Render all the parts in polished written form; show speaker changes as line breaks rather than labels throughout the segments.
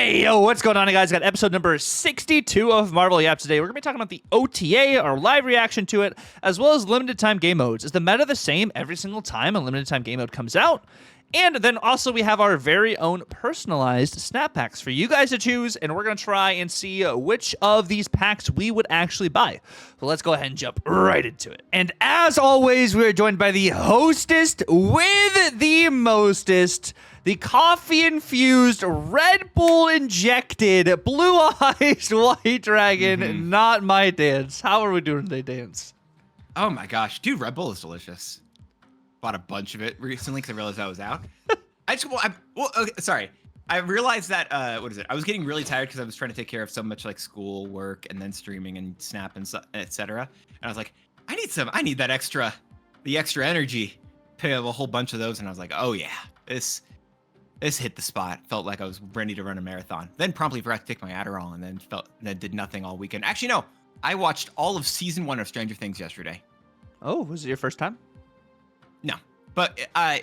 Hey, yo, what's going on, guys? Got episode number 62 of Marvel Yap today. We're going to be talking about the OTA, our live reaction to it, as well as limited time game modes. Is the meta the same every single time a limited time game mode comes out? And then also we have our very own personalized snap packs for you guys to choose, and we're going to try and see which of these packs we would actually buy. So let's go ahead and jump right into it. And as always, we are joined by the hostest with the mostest, the coffee-infused, Red Bull-injected, blue-eyed white dragon, not my dance. How are we doing today, Dance?
Oh my gosh, dude, Red Bull is delicious. Bought a bunch of it recently because I realized I was out. Sorry. I realized that, what is it? I was getting really tired because I was trying to take care of so much like school work and then streaming and Snap and etc. And I was like, I need the extra energy. Pick up a whole bunch of those, and I was like, oh yeah, this hit the spot. Felt like I was ready to run a marathon. Then promptly forgot to take my Adderall, and then did nothing all weekend. Actually, no, I watched all of season 1 of Stranger Things yesterday.
Oh, was it your first time?
No, but I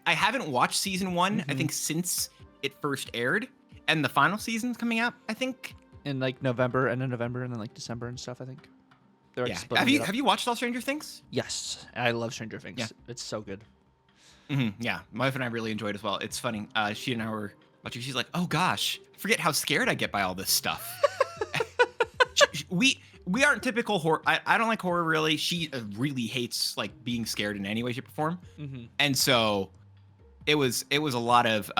haven't watched season 1, I think, since it first aired, and the final season's coming out, I think.
In like November, end of November, and then like December and stuff, I think.
Yeah. Have you watched all Stranger Things?
Yes, I love Stranger Things.
Yeah.
It's so good.
Yeah, my wife and I really enjoyed it as well. It's funny. She and I were watching. She's like, "Oh gosh, I forget how scared I get by all this stuff." We aren't typical horror. I don't like horror really. She really hates like being scared in any way, shape, or form. And so it was a lot of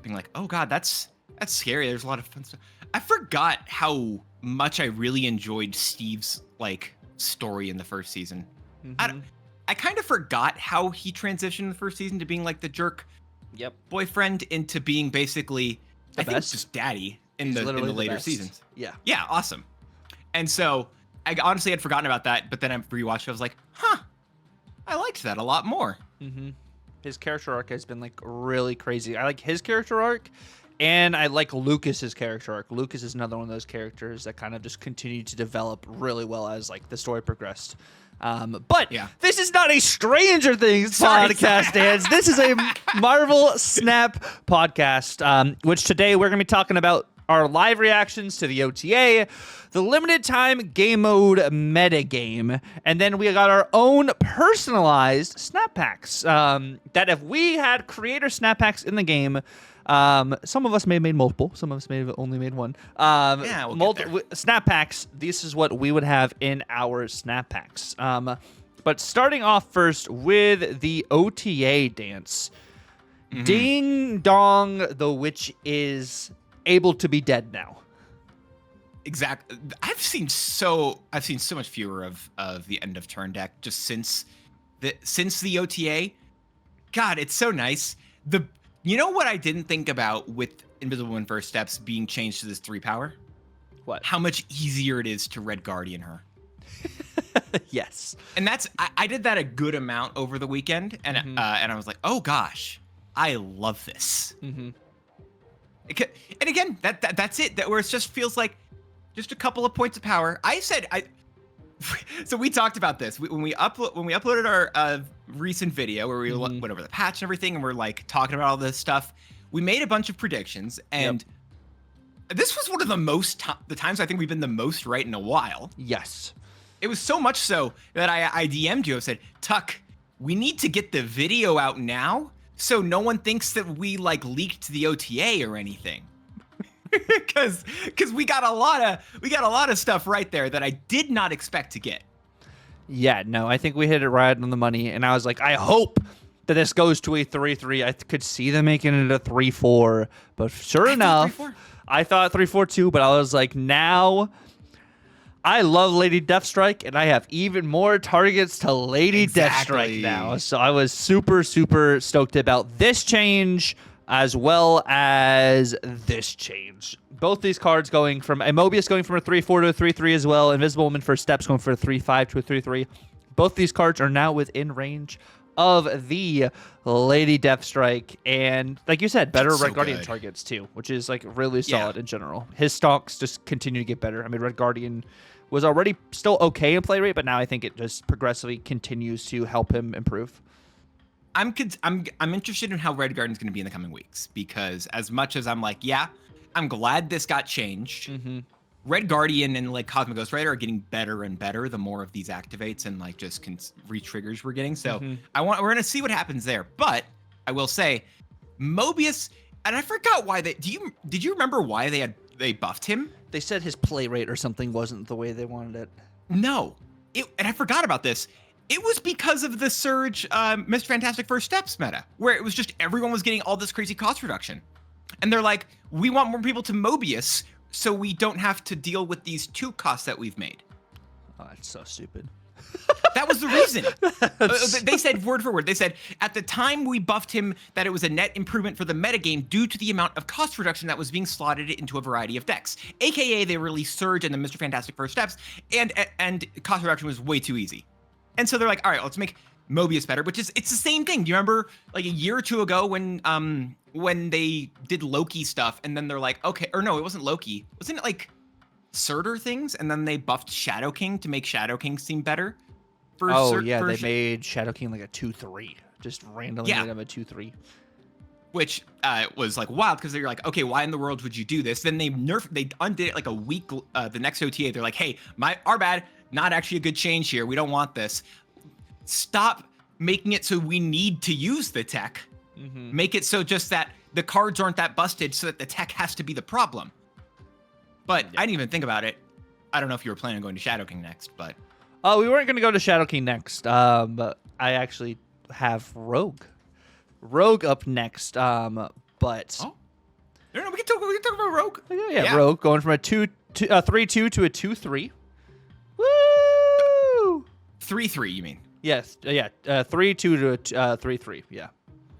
being like, "Oh God, that's scary." There's a lot of fun stuff. I forgot how much I really enjoyed Steve's like story in the first season. I kind of forgot how he transitioned in the first season to being like the jerk boyfriend into being basically I think just daddy in the later seasons. Yeah, awesome. And so I honestly had forgotten about that, but then I rewatched it. I was like, huh, I liked that a lot more.
His character arc has been like really crazy. I like his character arc, and I like Lucas's character arc. Lucas is another one of those characters that kind of just continued to develop really well as like the story progressed. But this is not a Stranger Things podcast, Dance. This is a Marvel Snap podcast, which today we're going to be talking about our live reactions to the OTA, the limited time game mode metagame, and then we got our own personalized snap packs that if we had creator snap packs in the game, some of us may have made multiple, some of us may have only made one. Snap packs, this is what we would have in our snap packs. But starting off first with the OTA, Dance. Ding dong, the witch is able to be dead now.
Exactly. I've seen so much fewer of the end of turn deck just since the OTA. God, it's so nice. You know what I didn't think about with Invisible Woman First Steps being changed to this 3 power?
What?
How much easier it is to Red Guardian her.
Yes. And
that's I did that a good amount over the weekend, and I was like, oh gosh, I love this. And again, that's it. Where it just feels like just a couple of points of power. So we talked about this when we uploaded our recent video where we went over the patch and everything, and we're like talking about all this stuff. We made a bunch of predictions, and this was one of the times I think we've been the most right in a while.
Yes,
it was so much so that I DM'd you. I said, Tuck, we need to get the video out now, so no one thinks that we like leaked the OTA or anything. Because we got a lot of stuff right there that I did not expect to get.
Yeah, no, I think we hit it right on the money, and I was like, I hope that this goes to a 3-3. I could see them making it a 3-4, but sure enough, I thought 3-4 too. But I was like, now I love Lady Deathstrike, and I have even more targets to Lady Deathstrike now. So I was super stoked about this change, as well as this change. Both these cards going from Mobius going from a 3-4 to a 3-3 as well. Invisible Woman First Steps going from a 3-5 to a 3-3. Both these cards are now within range of the Lady Deathstrike, and like you said, better Red Guardian targets too, which is like really solid in general. His stocks just continue to get better. I mean, Red Guardian was already still okay in play rate, but now I think it just progressively continues to help him improve.
I'm interested in how Red Guardian's going to be in the coming weeks, because as much as I'm like, yeah, I'm glad this got changed.
Mm-hmm.
Red Guardian and like Cosmic Ghost Rider are getting better and better the more of these activates and like just re-triggers we're getting. So we're gonna see what happens there. But I will say, Mobius, and I forgot why did you remember why they buffed him?
They said his play rate or something wasn't the way they wanted it.
No, and I forgot about this. It was because of the Surge Mr. Fantastic First Steps meta, where it was just everyone was getting all this crazy cost reduction. And they're like, we want more people to Mobius so we don't have to deal with these 2 costs that we've made.
Oh, that's so stupid.
That was the reason. They said word for word. They said, at the time we buffed him that it was a net improvement for the metagame due to the amount of cost reduction that was being slotted into a variety of decks. AKA they released Surge and the Mr. Fantastic First Steps, and cost reduction was way too easy. And so they're like, all right, let's make Mobius better, which is, it's the same thing. Do you remember like a year or 2 ago when they did Loki stuff and then they're like, okay, or no, it wasn't Loki. Wasn't it like Surtur things? And then they buffed Shadow King to make Shadow King seem better?
They made Shadow King like a 2/3. Just randomly made him a 2/3.
Which was like wild because they're like, okay, why in the world would you do this? Then they undid it like a week, the next OTA. They're like, hey, our bad, not actually a good change here. We don't want this. Stop making it so we need to use the tech. Make it so just that the cards aren't that busted so that the tech has to be the problem. But I didn't even think about it. I don't know if you were planning on going to Shadow King next, but...
Oh, we weren't going to go to Shadow King next. But I actually have Rogue. Rogue up next, but...
Oh? No, we can talk about Rogue.
Yeah, Rogue going from a 3/2 to a 2/3. Woo!
3/3, you mean?
Yes, 3/2 to a 3/3, yeah.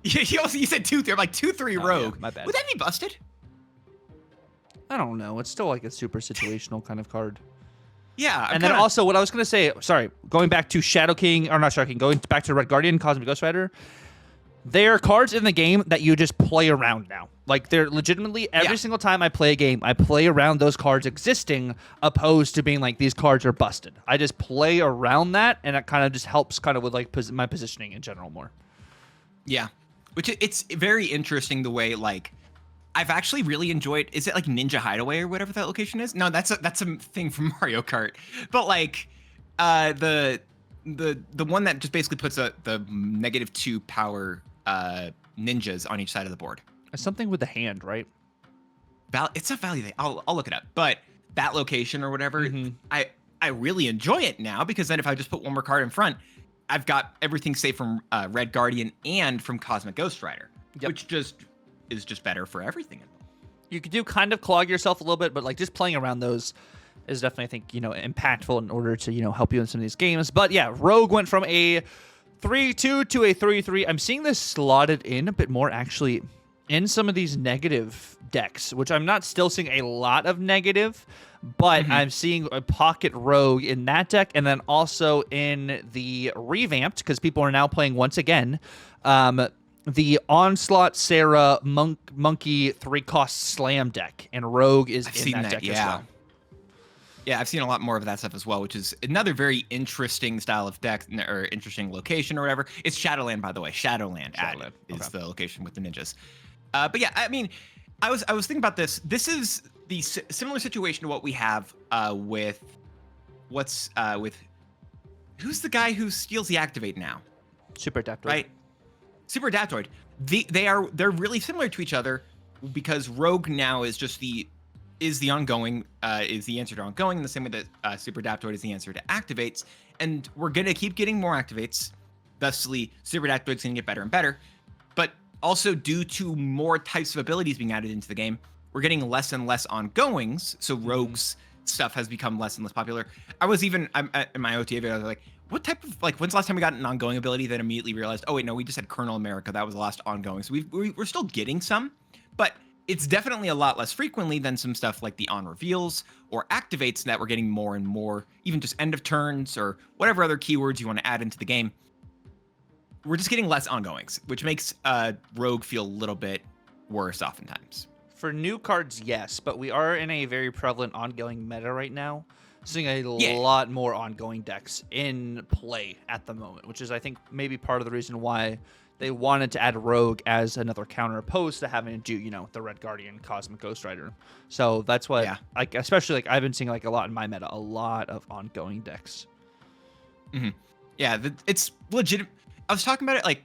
You said 2/3. I'm like 2/3 Rogue.
Yeah, my bad.
Would that be busted?
I don't know. It's still like a super situational kind of card.
Yeah.
Then also, what I was going to say, sorry, going back to Shadow King, or not Shadow King, going back to Red Guardian, Cosmic Ghost Rider, there are cards in the game that you just play around now. Like, they're legitimately, every single time I play a game, I play around those cards existing, opposed to being like, these cards are busted. I just play around that, and it kind of just helps kind of with like my positioning in general more.
Yeah. Which it's very interesting the way, like, I've actually really enjoyed, is it like Ninja Hideaway or whatever that location is? No, that's a thing from Mario Kart. But like the one that just basically puts the -2 power ninjas on each side of the board.
It's something with the hand, right?
It's a value thing. I'll look it up. But that location or whatever, I really enjoy it now because then if I just put one more card in front, I've got everything safe from Red Guardian and from Cosmic Ghost Rider, which is just better for everything.
You could do kind of clog yourself a little bit, but like just playing around those is definitely, I think, impactful in order to, help you in some of these games. But yeah, Rogue went from a 3/2 to a 3/3. I'm seeing this slotted in a bit more actually in some of these negative decks, which I'm not still seeing a lot of negative, but I'm seeing a pocket Rogue in that deck, and then also in the revamped, because people are now playing once again, the Onslaught Sarah Monkey 3-cost Slam deck, and Rogue is in that deck as well.
Yeah, I've seen a lot more of that stuff as well, which is another very interesting style of deck, or interesting location or whatever. It's Shadowland, by the way. Shadowland is the location with the ninjas. But yeah, I mean, I was thinking about this. This is the similar situation to what we have with who's the guy who steals the Activate now?
Super Adaptoid.
Right? Super Adaptoid. They're really similar to each other because Rogue now is just the ongoing, is the answer to ongoing in the same way that Super Adaptoid is the answer to activates. And we're going to keep getting more activates. Thusly, Super Adaptoid's going to get better and better. But also due to more types of abilities being added into the game, we're getting less and less ongoings. So Rogue's stuff has become less and less popular. I'm in my OTA video, I was like, what type of, like, when's the last time we got an ongoing ability? Then immediately realized, oh wait, no, we just had Colonel America. That was the last ongoing. So we're still getting some, but it's definitely a lot less frequently than some stuff like the on reveals or activates that we're getting more and more, even just end of turns or whatever other keywords you want to add into the game. We're just getting less ongoings, which makes Rogue feel a little bit worse oftentimes.
For new cards, yes, but we are in a very prevalent ongoing meta right now. Seeing a lot more ongoing decks in play at the moment, which is, I think, maybe part of the reason why they wanted to add Rogue as another counter opposed to having to do, you know, the Red Guardian, Cosmic Ghost Rider. So that's what, like, especially like I've been seeing like a lot in my meta, a lot of ongoing decks.
Yeah, it's legit. I was talking about it like,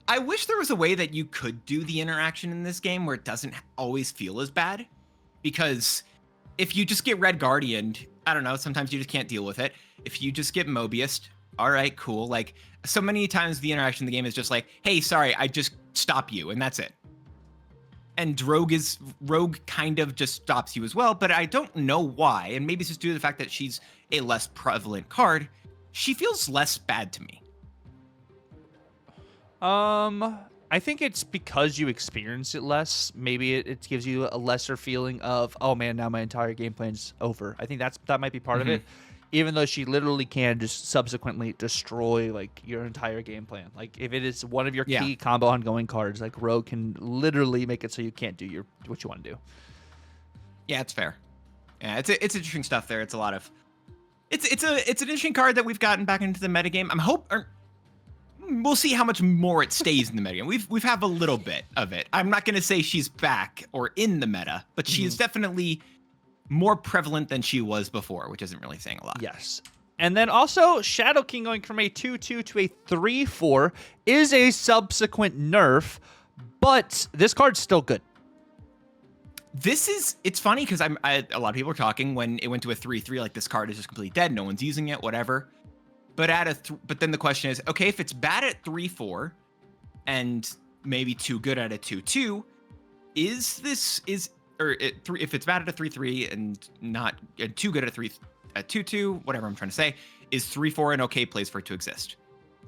I wish there was a way that you could do the interaction in this game where it doesn't always feel as bad, because if you just get Red Guardian, I don't know, sometimes you just can't deal with it. If you just get Mobius, all right, cool. Like, so many times the interaction in the game is just like, hey, sorry, I just stop you, and that's it. And Rogue kind of just stops you as well, but I don't know why. And maybe it's just due to the fact that she's a less prevalent card. She feels less bad to me.
I think it's because you experience it less. Maybe it gives you a lesser feeling of, oh man, now my entire game plan's over. I think that might be part of it. Even though she literally can just subsequently destroy like your entire game plan. Like if it is one of your key combo ongoing cards, like Rogue can literally make it so you can't do what you want to do. Yeah,
it's fair. Yeah, it's interesting stuff there. It's a lot of it's an interesting card that we've gotten back into the metagame. We'll see how much more it stays in the metagame. We've have a little bit of it. I'm not gonna say she's back or in the meta, but she is definitely more prevalent than she was before, which isn't really saying a lot.
Yes. And then also, Shadow King going from a 2/2 to a 3/4 is a subsequent nerf, but this card's still good.
It's funny because a lot of people are talking when it went to a 3/3, like this card is just completely dead, no one's using it, whatever. But but then the question is, okay, if it's bad at 3/4 and maybe too good at a 2/2, if it's bad at a 3/3 and not too good at a 2/2, whatever I'm trying to say, is 3/4 an okay place for it to exist?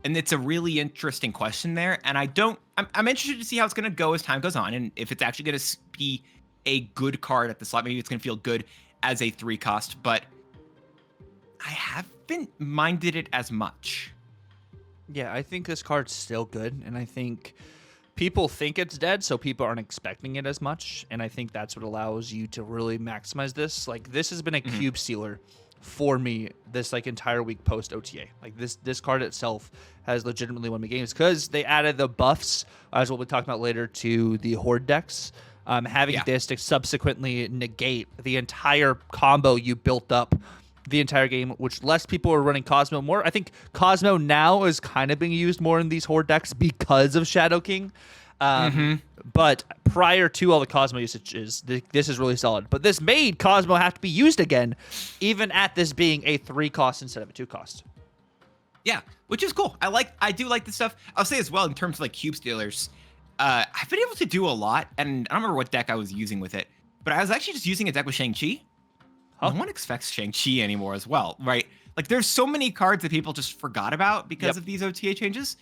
And it's a really interesting question there. And I'm interested to see how it's going to go as time goes on, and if it's actually going to be a good card at the slot. Maybe it's going to feel good as a 3 cost, but I haven't minded it as much.
Yeah, I think this card's still good, and I think people think it's dead, so people aren't expecting it as much, and I think that's what allows you to really maximize this. Like, this has been a cube stealer for me this like entire week post OTA. Like this card itself has legitimately won me games because they added the buffs, as we'll be talking about later, to the Horde decks. Having this to subsequently negate the entire combo you built up the entire game, which less people are running Cosmo more. I think Cosmo now is kind of being used more in these Horde decks because of Shadow King. But prior to all the Cosmo usages, this is really solid. But this made Cosmo have to be used again, even at this being a 3 cost instead of a 2 cost.
Yeah, which is cool. I do like this stuff. I'll say as well in terms of like cube stealers, I've been able to do a lot, and I don't remember what deck I was using with it, but I was actually just using a deck with Shang-Chi. No one expects Shang-Chi anymore as well, right? Like there's so many cards that people just forgot about because of these OTA changes,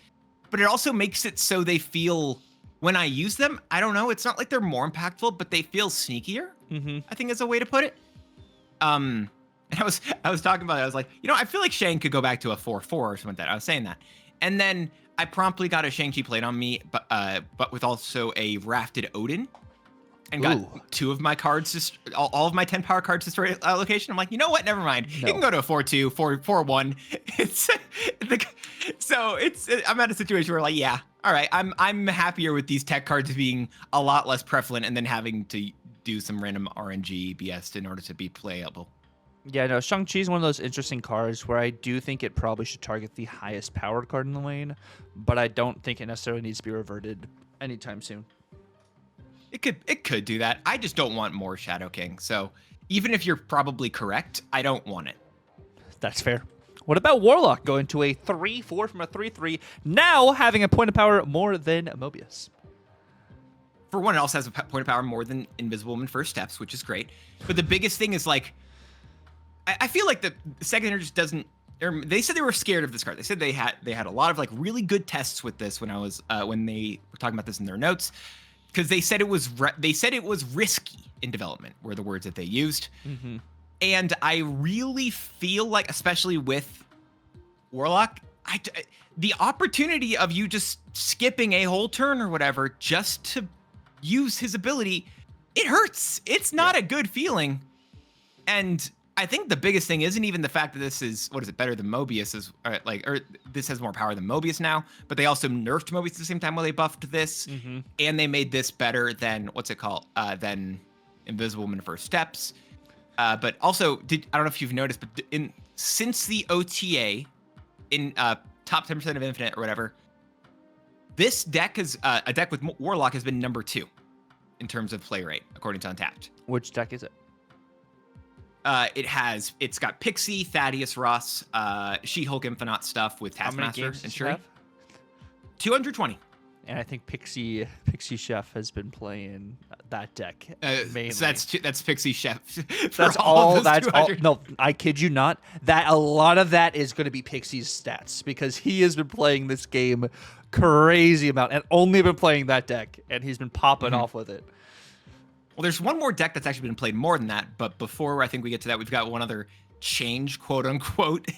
but it also makes it so they feel, when I use them, I don't know, it's not like they're more impactful, but they feel sneakier, I think is a way to put it. And I was talking about it, I was like, I feel like Shang could go back to a 4/4 or something like that. I was saying that. And then I promptly got a Shang-Chi played on me, but with also a Rafted Odin, and got 2 of my cards, all of my 10 power cards destroyed allocation. I'm like, you know what? Never mind. No. You can go to a 4/2, 4/1. I'm at a situation where like, yeah, all right, I'm happier with these tech cards being a lot less prevalent and then having to do some random RNG BS in order to be playable.
Yeah, no, Shang-Chi is one of those interesting cards where I do think it probably should target the highest powered card in the lane, but I don't think it necessarily needs to be reverted anytime soon.
It could do that. I just don't want more Shadow King. So even if you're probably correct, I don't want it.
That's fair. What about Warlock going to a 3/4 from a 3/3, now having a point of power more than Mobius?
For one, it also has a point of power more than Invisible Woman First Steps, which is great. But the biggest thing is like, I feel like the second just doesn't. They said they were scared of this card. They said they had a lot of like really good tests with this when they were talking about this in their notes, because they said it was risky in development were the words that they used. And I really feel like, especially with Warlock, the opportunity of you just skipping a whole turn or whatever just to use his ability, it hurts. It's not a good feeling. And I think the biggest thing isn't even the fact that this is, what is it, better than Mobius is, or this has more power than Mobius now, but they also nerfed Mobius at the same time while they buffed this, and they made this better than, what's it called, than Invisible Woman First Steps. But also, I don't know if you've noticed, but since the OTA in top 10% of Infinite or whatever, this deck is a deck with Warlock has been number 2 in terms of play rate, according to Untapped.
Which deck is it?
It's got Pixie, Thaddeus, Ross, She-Hulk Infinite stuff with Taskmaster and Shuri. 220.
And I think Pixie Chef has been playing that deck mainly.
So that's Pixie Chef.
That's all. That's all. No, I kid you not. That a lot of that is going to be Pixie's stats because he has been playing this game crazy amount and only been playing that deck, and he's been popping off with it.
Well, there's one more deck that's actually been played more than that, but before I think we get to that, we've got one other change, quote unquote,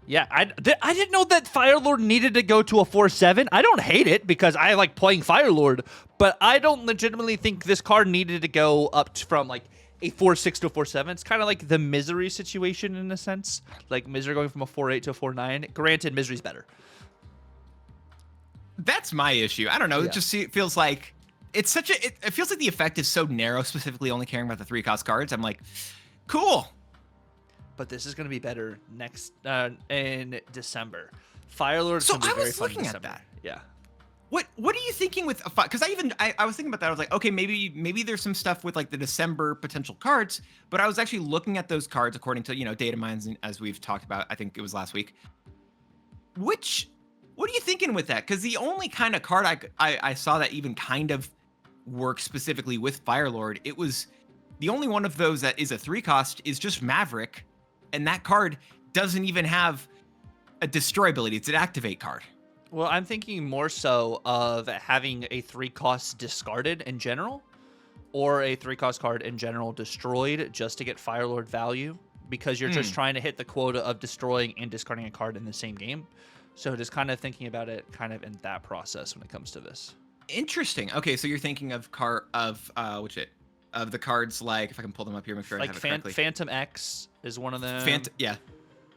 Yeah, I didn't know that Firelord needed to go to a 4/7. I don't hate it because I like playing Firelord, but I don't legitimately think this card needed to go up from like a 4/6 to a 4/7. It's kind of like the Misery situation in a sense, like Misery going from a 4/8 to a 4/9. Granted, Misery's better.
That's my issue. I don't know.
Yeah.
It just feels like it's such a. It feels like the effect is so narrow, specifically only caring about the 3-cost cards. I'm like, cool.
But this is going to be better next in December. Firelord's
So
going to be
I
very
was
fun in
looking at
December.
that.
Yeah.
What are you thinking with? Because I was thinking about that. I was like, okay, maybe there's some stuff with like the December potential cards. But I was actually looking at those cards according to data mines, as we've talked about. I think it was last week. What are you thinking with that? Because the only kind of card I saw that even kind of works specifically with Firelord, it was the only one of those that is a 3-cost is just Maverick, and that card doesn't even have a destroy ability. It's an activate card.
Well, I'm thinking more so of having a 3-cost discarded in general, or a 3-cost card in general destroyed just to get Firelord value, because you're just trying to hit the quota of destroying and discarding a card in the same game. So just kind of thinking about it kind of in that process when it comes to this.
Interesting. Okay, so you're thinking of the cards like, if I can pull them up here, make sure I have it correctly.
Phantom X is one of them.
Yeah.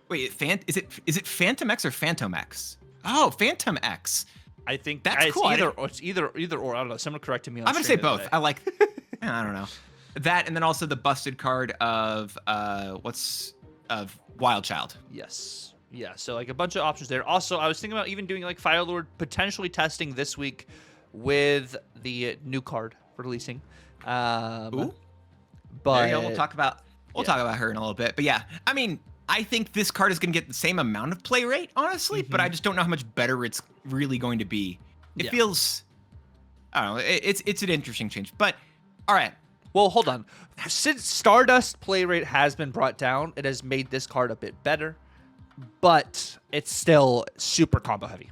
Wait, is it Phantom X or Phantom X? Oh, Phantom X.
I think
that's cool.
It's either or. I don't know. Someone corrected me on
I'm gonna say both.
Today.
I like. I don't know. That, and then also the busted card of Wild Child.
Yes. Yeah. So like a bunch of options there. Also, I was thinking about even doing like Firelord potentially testing this week with the new card releasing.
Ooh.
But
there you go. We'll talk about her in a little bit. But yeah, I mean, I think this card is going to get the same amount of play rate, honestly, but I just don't know how much better it's really going to be. It feels, I don't know, it's an interesting change. But all right.
Well, hold on. Since Stardust play rate has been brought down, it has made this card a bit better, but it's still super combo heavy.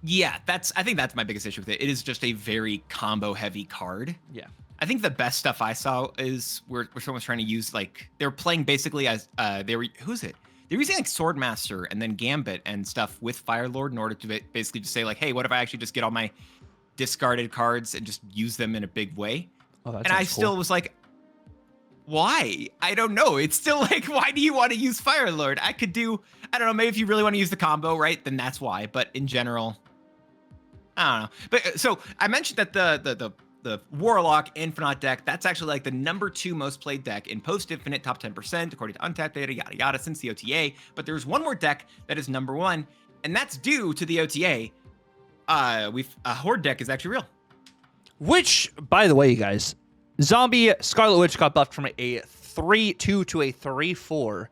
Yeah, I think that's my biggest issue with it. It is just a very combo heavy card.
Yeah.
I think the best stuff I saw is where someone's trying to use, like, they're playing basically as who's it? They're using like Swordmaster and then Gambit and stuff with Firelord in order to basically just say like, hey, what if I actually just get all my discarded cards and just use them in a big way?
Oh,
and I still was like, why? I don't know. It's still like, why do you want to use Firelord? I don't know, maybe if you really want to use the combo, right? Then that's why. But in general, I don't know. But so I mentioned that the Warlock Infinite deck, that's actually like the #2 most played deck in post-Infinite, top 10%, according to Untapped data, yada, yada, since the OTA. But there's one more deck that is #1, and that's due to the OTA. A Horde deck is actually real.
Which, by the way, you guys, Zombie Scarlet Witch got buffed from a 3/2 to a 3/4.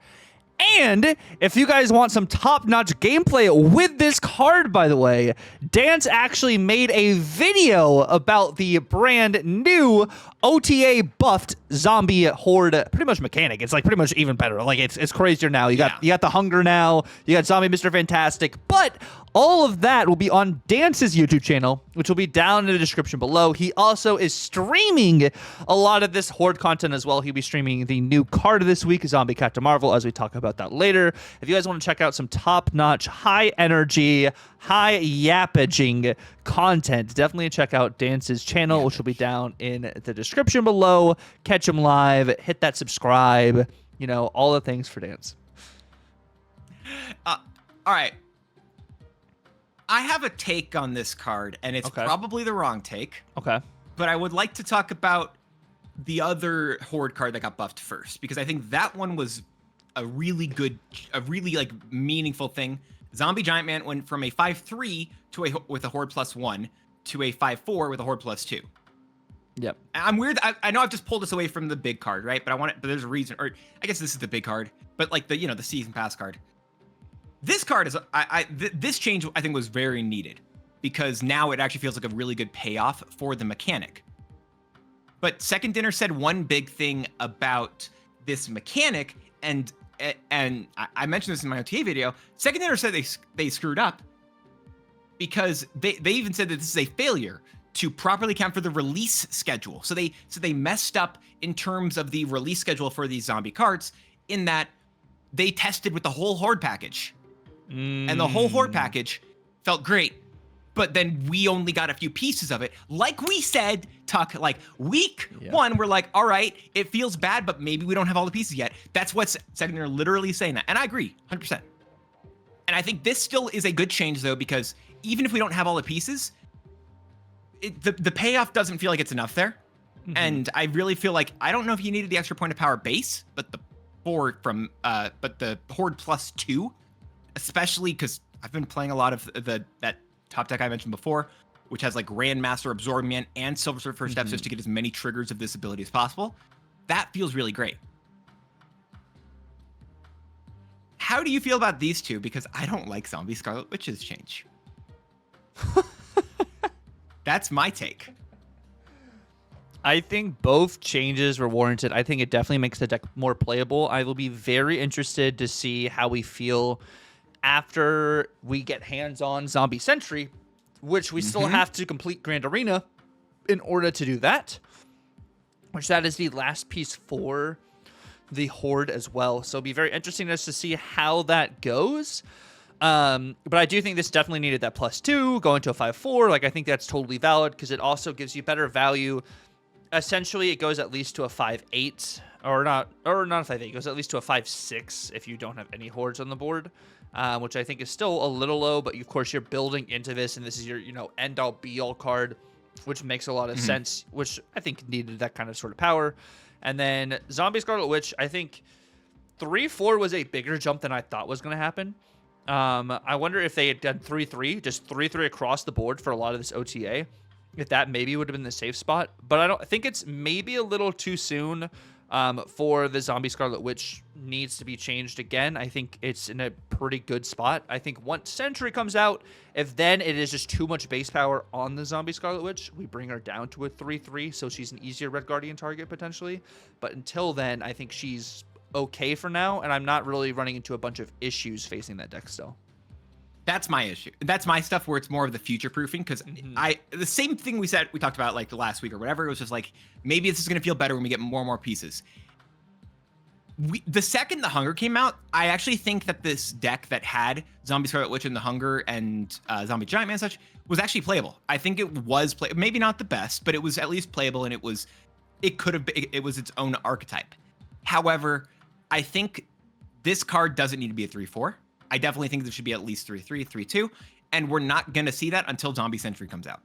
And if you guys want some top-notch gameplay with this card, by the way, Dance actually made a video about the brand new OTA buffed Zombie Horde pretty much mechanic. It's like pretty much even better. Like it's crazier now. You got the Hunger now. You got Zombie Mr. Fantastic. But All of that will be on Dance's YouTube channel, which will be down in the description below. He also is streaming a lot of this Horde content as well. He'll be streaming the new card of this week, Zombie Captain Marvel, as we talk about that later. If you guys want to check out some top-notch, high-energy, high-yappaging content, definitely check out Dance's channel, which will be down in the description below. Catch him live, hit that subscribe, you know, all the things for Dance.
All right. I have a take on this card, and it's probably the wrong take.
Okay.
But I would like to talk about the other Horde card that got buffed first, because I think that one was a really good, a really like meaningful thing. Zombie Giant Man went from a 5/3 to with a Horde +1 to a 5/4 with a Horde +2.
Yep.
I'm weird. I know I've just pulled this away from the big card, right? But I want it. But there's a reason, or I guess this is the big card. But like the the season pass card. This card is this change I think was very needed, because now it actually feels like a really good payoff for the mechanic. But Second Dinner said one big thing about this mechanic, and I mentioned this in my OTA video. Second Dinner said they screwed up, because they even said that this is a failure to properly count for the release schedule. So they messed up in terms of the release schedule for these zombie cards, in that they tested with the whole Horde package. And the whole Horde package felt great, but then we only got a few pieces of it. Like we said, Tuck, like week one, we're like, all right, it feels bad, but maybe we don't have all the pieces yet. That's what's Second Dinner literally saying that. And I agree, 100%. And I think this still is a good change, though, because even if we don't have all the pieces, the payoff doesn't feel like it's enough there. And I really feel like, I don't know if you needed the extra point of power base, but the Horde +2, especially because I've been playing a lot of that top deck I mentioned before, which has like Grandmaster, Absorbing Man, and Silver Surfer Steps, just to get as many triggers of this ability as possible. That feels really great. How do you feel about these two? Because I don't like Zombie Scarlet Witch's change. That's my take.
I think both changes were warranted. I think it definitely makes the deck more playable. I will be very interested to see how we feel after we get hands-on Zombie Sentry, which we still have to complete Grand Arena in order to do that, which that is the last piece for the Horde as well. So it'll be very interesting to see how that goes. But I do think this definitely needed that +2, going to a 5/4. Like, I think that's totally valid, because it also gives you better value. Essentially, it goes at least to a 5/8, or not a 5/8. It goes at least to a 5/6 if you don't have any Hordes on the board, which I think is still a little low. But of course, you're building into this, and this is your end-all be-all card, which makes a lot of sense. Which I think needed that kind of sort of power. And then Zombie Scarlet Witch, I think 3/4 was a bigger jump than I thought was going to happen. I wonder if they had done 3/3, just 3/3 across the board for a lot of this OTA. If that maybe would have been the safe spot. But I think it's maybe a little too soon for the Zombie Scarlet Witch needs to be changed again. I think it's in a pretty good spot. I think once Sentry comes out, if then it is just too much base power on the Zombie Scarlet Witch, we bring her down to a 3/3, so she's an easier Red Guardian target potentially. But until then, I think she's okay for now, and I'm not really running into a bunch of issues facing that deck still.
That's my issue. That's my stuff, where it's more of the future proofing, because the same thing we talked about like the last week or whatever. It was just like, maybe this is going to feel better when we get more and more pieces. The second the Hunger came out, I actually think that this deck that had Zombie Scarlet Witch and the Hunger and Zombie Giant Man and such was actually playable. I think it was maybe not the best, but it was at least playable, and it was its own archetype. However, I think this card doesn't need to be a 3/4. I definitely think there should be at least 3/3, 3/2, and we're not going to see that until Zombie Sentry comes out.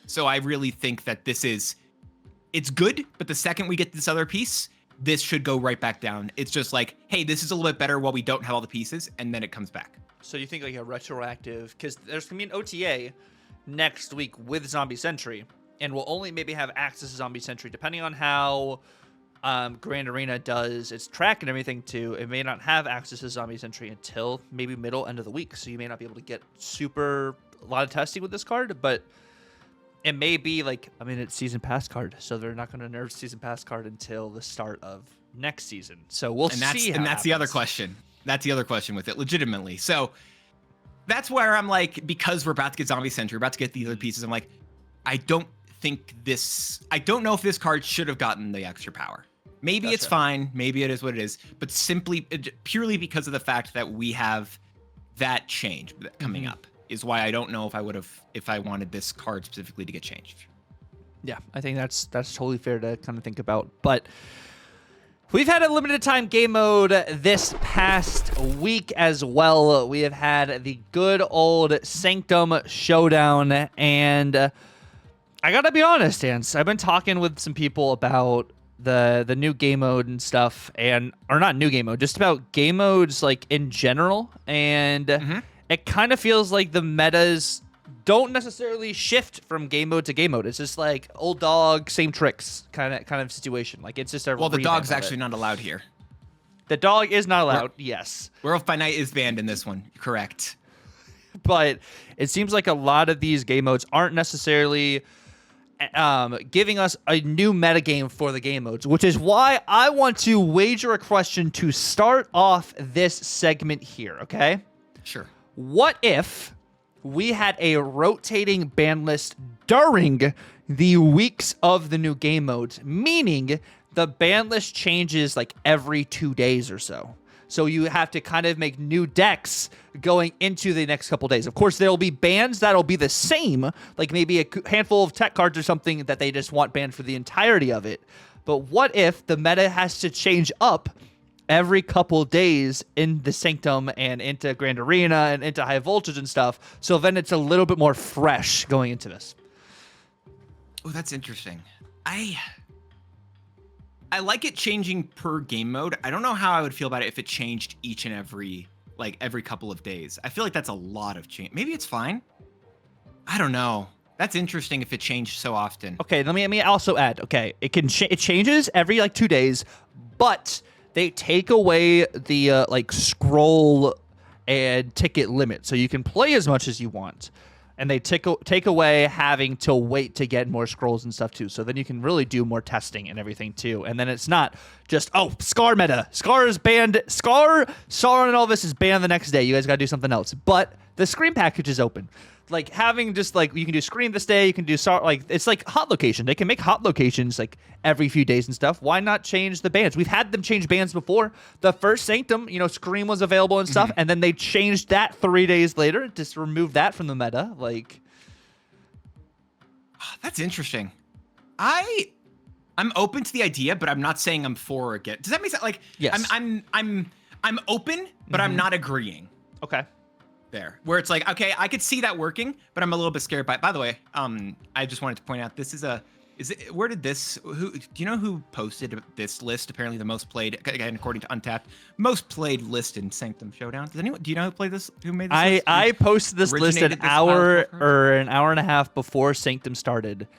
So I really think that it's good, but the second we get this other piece, this should go right back down. It's just like, hey, this is a little bit better while we don't have all the pieces, and then it comes back.
So you think like a retroactive, because there's going to be an OTA next week with Zombie Sentry, and we'll only maybe have access to Zombie Sentry depending on how Grand Arena does its track and everything too. It may not have access to Zombie Sentry until maybe end of the week, so you may not be able to get a lot of testing with this card, but it may be like, I mean, it's season pass card, so they're not going to nerf season pass card until the start of next season. So we'll see.
And that's the other question. That's the other question with it, legitimately. So that's where I'm like, because we're about to get Zombie Century, we're about to get the other pieces. I'm like, I don't know if this card should have gotten the extra power. Maybe it's fine. Maybe it is what it is. But purely because of the fact that we have that change coming up is why I don't know if I wanted this card specifically to get changed.
Yeah, I think that's totally fair to kind of think about. But we've had a limited time game mode this past week as well. We have had the good old Sanctum Showdown, and I gotta be honest, Dance. I've been talking with some people about the new game mode and stuff, or not new game mode, just about game modes like in general, and it kind of feels like the metas don't necessarily shift from game mode to game mode. It's just like old dog, same tricks kind of situation. Like it's just a
well, the dog's actually not allowed here.
The dog is not allowed. Yes,
Werewolf by Night is banned in this one. Correct.
But it seems like a lot of these game modes aren't necessarily giving us a new metagame for the game modes, which is why I want to wager a question to start off this segment here. Okay.
Sure.
What if we had a rotating ban list during the weeks of the new game modes, meaning the ban list changes like every 2 days or so. So you have to kind of make new decks going into the next couple days. Of course, there'll be bans that'll be the same, like maybe a handful of tech cards or something that they just want banned for the entirety of it. But what if the meta has to change up every couple days in the Sanctum and into Grand Arena and into High Voltage and stuff, so then it's a little bit more fresh going into this?
Oh, that's interesting. I like it changing per game mode. I don't know how I would feel about it if it changed each and every couple of days. I feel like that's a lot of change. Maybe it's fine. I don't know. That's interesting if it changed so often.
Okay, let me also add. Okay, it changes every like 2 days, but they take away the like scroll and ticket limit, so you can play as much as you want. And they take away having to wait to get more scrolls and stuff too. So then you can really do more testing and everything too. And then it's not just, oh, Scar meta. Scar is banned. Scar, Sauron and all this is banned the next day. You guys got to do something else. But the Scream package is open. Like having just like, you can do Scream this day. You can do, like, it's like hot location. They can make hot locations like every few days and stuff. Why not change the bans? We've had them change bans before. The first Sanctum, Scream was available and stuff. And then they changed that 3 days later. Just removed that from the meta. Like,
that's interesting. I'm open to the idea, but I'm not saying I'm for or against. Does that make sense? Like,
yes.
I'm open, but I'm not agreeing.
Okay.
There, where it's like, okay, I could see that working, but I'm a little bit scared by the way, I just wanted to point out, where did this, do you know who posted this list? Apparently the most played, again, according to Untapped, most played list in Sanctum Showdown. Do you know who made this list?
I posted this list an hour and a half before Sanctum started,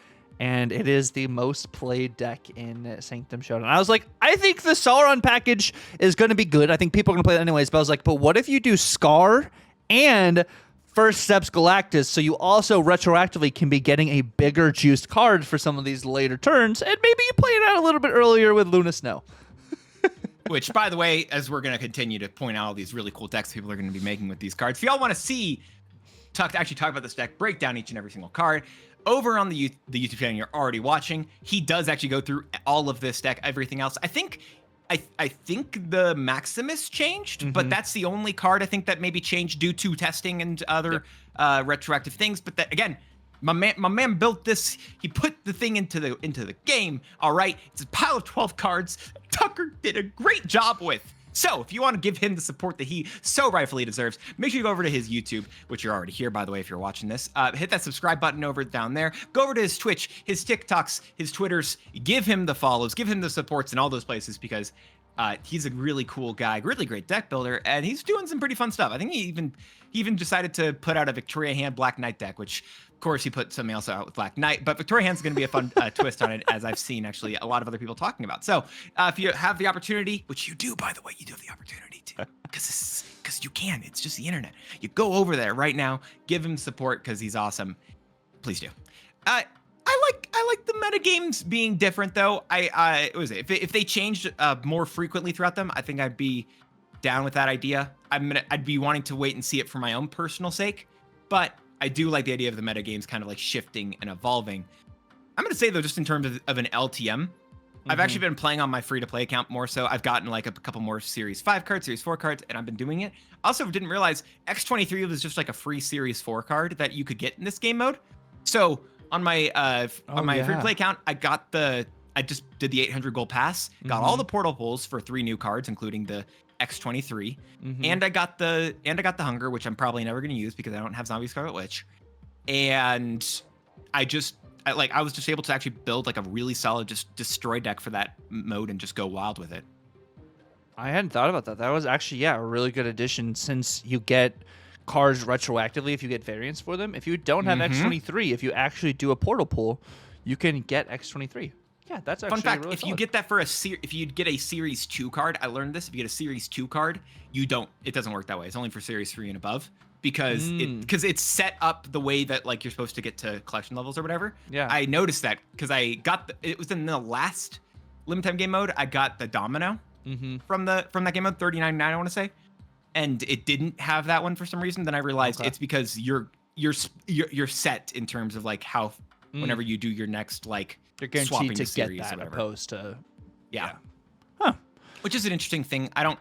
and it is the most played deck in Sanctum Showdown. I was like, I think the Sauron package is going to be good. I think people are going to play it anyways, but I was like, but what if you do Scar and First Steps Galactus, so you also retroactively can be getting a bigger juiced card for some of these later turns, and maybe you play it out a little bit earlier with Luna Snow.
Which, by the way, as we're going to continue to point out all these really cool decks people are going to be making with these cards, if y'all want to see, actually talk about this deck, break down each and every single card, over on the YouTube channel you're already watching, he does actually go through all of this deck, everything else. I think the Maximus changed, but that's the only card I think that maybe changed due to testing and other retroactive things. But that, again, my man built this. He put the thing into the game. All right, it's a pile of 12 cards. Tucker did a great job with. So if you want to give him the support that he so rightfully deserves, make sure you go over to his YouTube, which you're already here, by the way, if you're watching this. Hit that subscribe button over down there. Go over to his Twitch, his TikToks, his Twitters. Give him the follows, give him the supports in all those places, because he's a really cool guy, really great deck builder, and he's doing some pretty fun stuff. I think he even decided to put out a Victoria Hand Black Knight deck, which, of course, he put something else out with Black Knight, but Victoria Hand's going to be a fun twist on it, as I've seen, actually, a lot of other people talking about. So if you have the opportunity, which you do, by the way, you do have the opportunity to, because you can. It's just the internet. You go over there right now, give him support, because he's awesome. Please do. I like the metagames being different, though. What was it? If they changed more frequently throughout them, I think I'd be down with that idea. I'd be wanting to wait and see it for my own personal sake, but I do like the idea of the metagames kind of like shifting and evolving. I'm going to say though, just in terms of an LTM, I've actually been playing on my free-to-play account more so. I've gotten like a couple more Series 5 cards, Series 4 cards, and I've been doing it. Also didn't realize X23 was just like a free Series 4 card that you could get in this game mode. So on my free-to-play account, I just did the 800 gold pass, got all the portal pulls for 3 new cards, including the X23, and I got the Hunger, which I'm probably never going to use because I don't have Zombie Scarlet Witch. And I was just able to actually build like a really solid just destroy deck for that mode and just go wild with it.
I hadn't thought about that. That was actually, a really good addition since you get cards retroactively if you get variants for them. If you don't have X23, if you actually do a portal pull, you can get X23. Yeah, that's actually
fun fact.
Really
if
solid.
You get that for if you get a Series 2 card, I learned this. If you get a Series 2 card, it doesn't work that way. It's only for Series 3 and above. Because it's set up the way that like you're supposed to get to collection levels or whatever.
Yeah.
I noticed that because I got it was in the last limited time game mode. I got the Domino from that game mode, 39.9 I want to say, and it didn't have that one for some reason. Then I realized it's because you're set in terms of like how whenever you do your next like
you're guaranteed
swapping
to
the series
get that
or whatever.
opposed to
Which is an interesting thing. I don't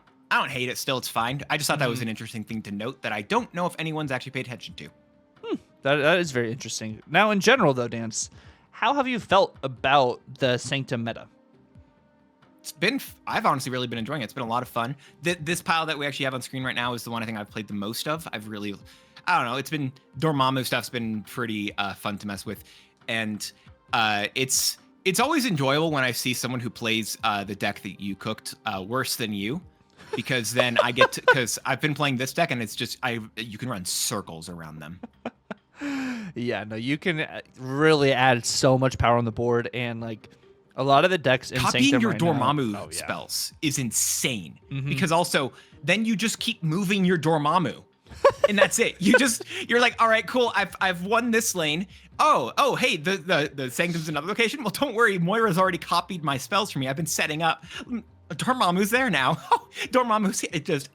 hate it. Still, it's fine. I just thought that was an interesting thing to note that I don't know if anyone's actually paid attention to.
That is very interesting. Now, in general, though, Dance, how have you felt about the Sanctum meta?
I've honestly really been enjoying it. It's been a lot of fun. This pile that we actually have on screen right now is the one I think I've played the most of. I don't know. It's been Dormammu stuff's been pretty fun to mess with, and it's always enjoyable when I see someone who plays the deck that you cooked worse than you. Because then I get to, because I've been playing this deck and it's just you can run circles around them.
Yeah, no, you can really add so much power on the board, and like a lot of the decks in
copying
Sanctum
your
right
Dormammu spells is insane because also then you just keep moving your Dormammu and that's it. You're like, all right, cool. I've won this lane. Oh, hey, the Sanctum's another location. Well, don't worry, Moira's already copied my spells for me. I've been setting up. Dormammu's there now. Dormammu's it just.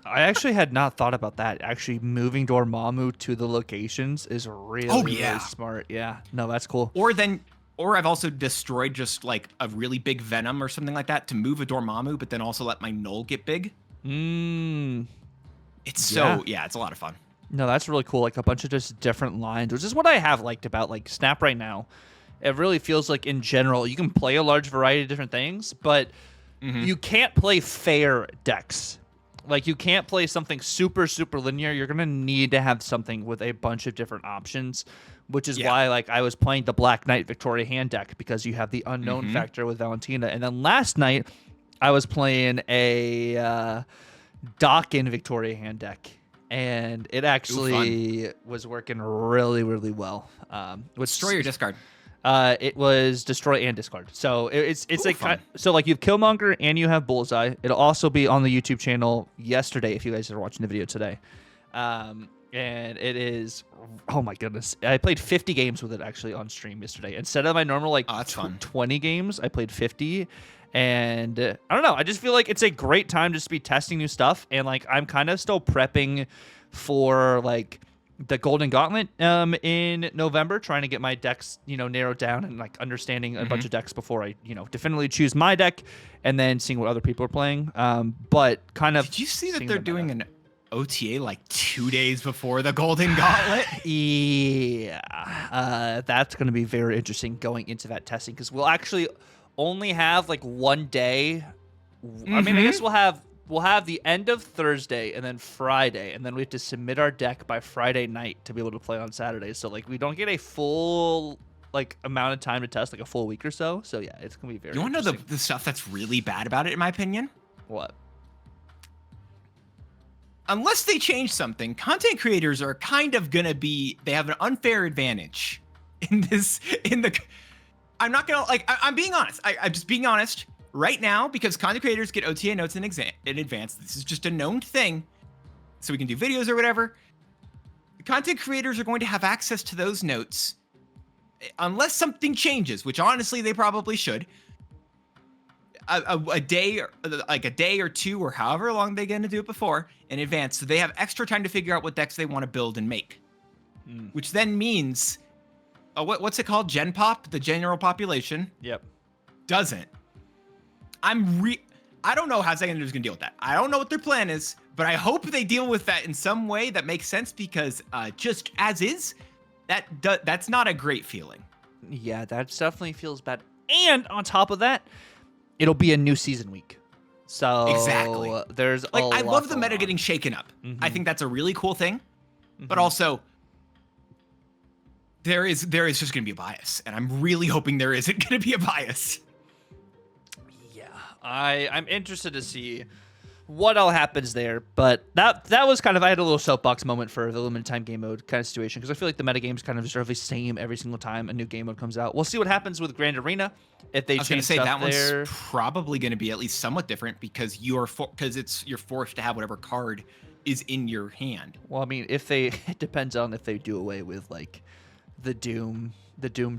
I actually had not thought about that. Actually, moving Dormammu to the locations is really smart. Yeah, no, that's cool.
Or I've also destroyed just like a really big Venom or something like that to move a Dormammu, but then also let my Null get big. It's it's a lot of fun.
No, that's really cool. Like a bunch of just different lines, which is what I have liked about like Snap right now. It really feels like in general you can play a large variety of different things, but you can't play fair decks. Like you can't play something super linear. You're gonna need to have something with a bunch of different options, which is why like I was playing the Black Knight Victoria hand deck because you have the unknown factor with Valentina. And then last night I was playing a Dawkin Victoria hand deck, and it actually was working really well.
Destroy your discard.
It was destroy and discard. So it's like so like you have Killmonger and you have Bullseye. It'll also be on the YouTube channel yesterday if you guys are watching the video today. And it is, oh my goodness, I played 50 games with it actually on stream yesterday instead of my normal like 20 games. I played 50, and I don't know. I just feel like it's a great time just to be testing new stuff, and like I'm kind of still prepping for like the Golden Gauntlet in November, trying to get my decks, narrowed down and like understanding a bunch of decks before I, definitively choose my deck, and then seeing what other people are playing. But kind of.
Did you see that they're doing an OTA like 2 days before the Golden Gauntlet?
Yeah, that's going to be very interesting going into that testing because we'll actually only have like 1 day. I mean, I guess we'll have the end of Thursday and then Friday, and then we have to submit our deck by Friday night to be able to play on Saturday. So like we don't get a full like amount of time to test, like a full week or so. So yeah, it's gonna be very.
You want to know the stuff that's really bad about it, in my opinion?
What?
Unless they change something, content creators are kind of gonna they have an unfair advantage in this. I'm not gonna I'm being honest. I'm just being honest. Right now, because content creators get OTA notes in advance, this is just a known thing, so we can do videos or whatever. The content creators are going to have access to those notes unless something changes, which honestly they probably should. a day, like a day or two, or however long they're going to do it before in advance, so they have extra time to figure out what decks they want to build and make. Which then means, what's it called? Gen pop, the general population.
Yep.
Doesn't. I don't know how Sega is gonna deal with that. I don't know what their plan is, but I hope they deal with that in some way that makes sense, because just as is, that's not a great feeling.
Yeah, that definitely feels bad. And on top of that, it'll be a new season week. So
exactly.
There's
like, I love the
going
meta
on.
getting shaken up. I think that's a really cool thing, but also there is just gonna be a bias, and I'm really hoping there isn't gonna be a bias.
Yeah, I'm interested to see what all happens there, but that was kind of, I had a little soapbox moment for the limited time game mode kind of situation, because I feel like the metagames kind of deserve the same every single time a new game mode comes out. We'll see what happens with Grand Arena if they change stuff
that
there.
One's probably going to be at least somewhat different, because you're forced to have whatever card is in your hand.
Well, I mean, it depends on if they do away with like the Doom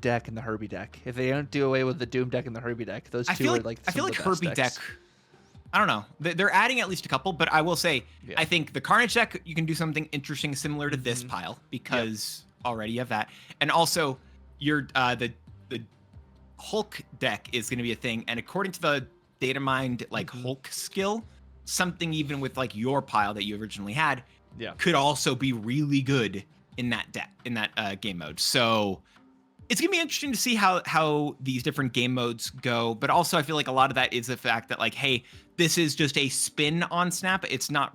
deck and the Herbie deck. If they don't do away with the Doom deck and the Herbie deck, those two are like
I feel like
some of the
Herbie
best
deck.
decks.
I don't know. They're adding at least a couple, but I will say,
Yeah.
I think the Carnage deck, you can do something interesting similar to this pile, because already you have that, and also your the Hulk deck is going to be a thing, and according to the data mined like Hulk skill, something even with like your pile that you originally had, could also be really good in that deck, in that game mode. So it's gonna be interesting to see how these different game modes go, but also I feel like a lot of that is the fact that, like, hey, this is just a spin on Snap. It's not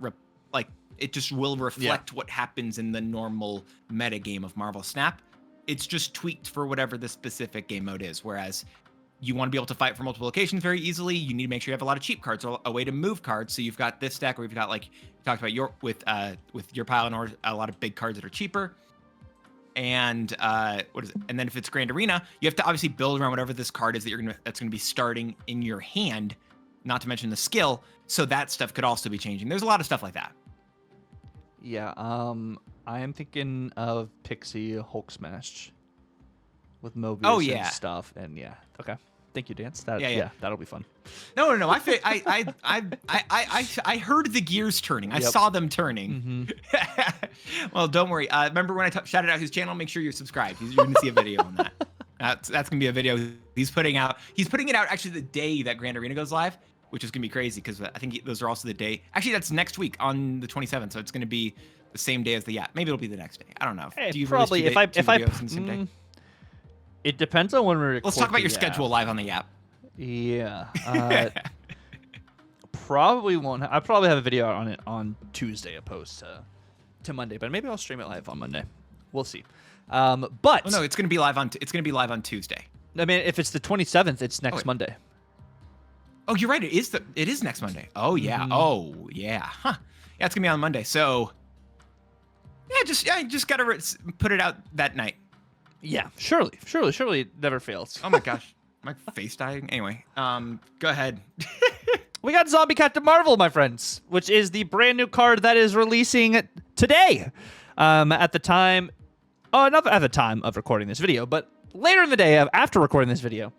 like it just will reflect what happens in the normal meta game of Marvel Snap. It's just tweaked for whatever the specific game mode is. Whereas you want to be able to fight for multiple locations very easily, you need to make sure you have a lot of cheap cards or a way to move cards. So you've got this deck where you've got, like you talked about, with your pile, and or a lot of big cards that are cheaper. And what is it? And then if it's Grand Arena, you have to obviously build around whatever this card is that's gonna be starting in your hand, not to mention the skill. So that stuff could also be changing. There's a lot of stuff like that.
Yeah, I am thinking of Pixie Hulk Smash with Mobius and stuff, and okay. Thank you, Dance. That'll be fun.
No. I heard the gears turning. I saw them turning. Well, don't worry. Remember when I shouted out his channel? Make sure you're subscribed. You're going to see a video on that. That's going to be a video he's putting out. He's putting it out actually the day that Grand Arena goes live, which is going to be crazy, because I think those are also the day. Actually, that's next week on the 27th, so it's going to be the same day as the Yap. Maybe it'll be the next day. I don't know.
Hey,
do you
probably if I it depends on when we're recording.
Let's talk about your schedule live on the Yap.
Yeah. Probably won't. I probably have a video on it on Tuesday opposed to Monday, but maybe I'll stream it live on Monday. We'll see. But
no, it's going to be live on Tuesday.
I mean, if it's the 27th, it's next Monday.
Oh, you're right. It is next Monday. Oh yeah. Oh yeah. Huh. Yeah, it's gonna be on Monday. So yeah, just gotta put it out that night.
Yeah, surely it never fails.
Oh my gosh, my face dying. Anyway, go ahead.
We got Zombie Captain Marvel, my friends, which is the brand new card that is releasing today. At the time, not at the time of recording this video, but later in the day after recording this video,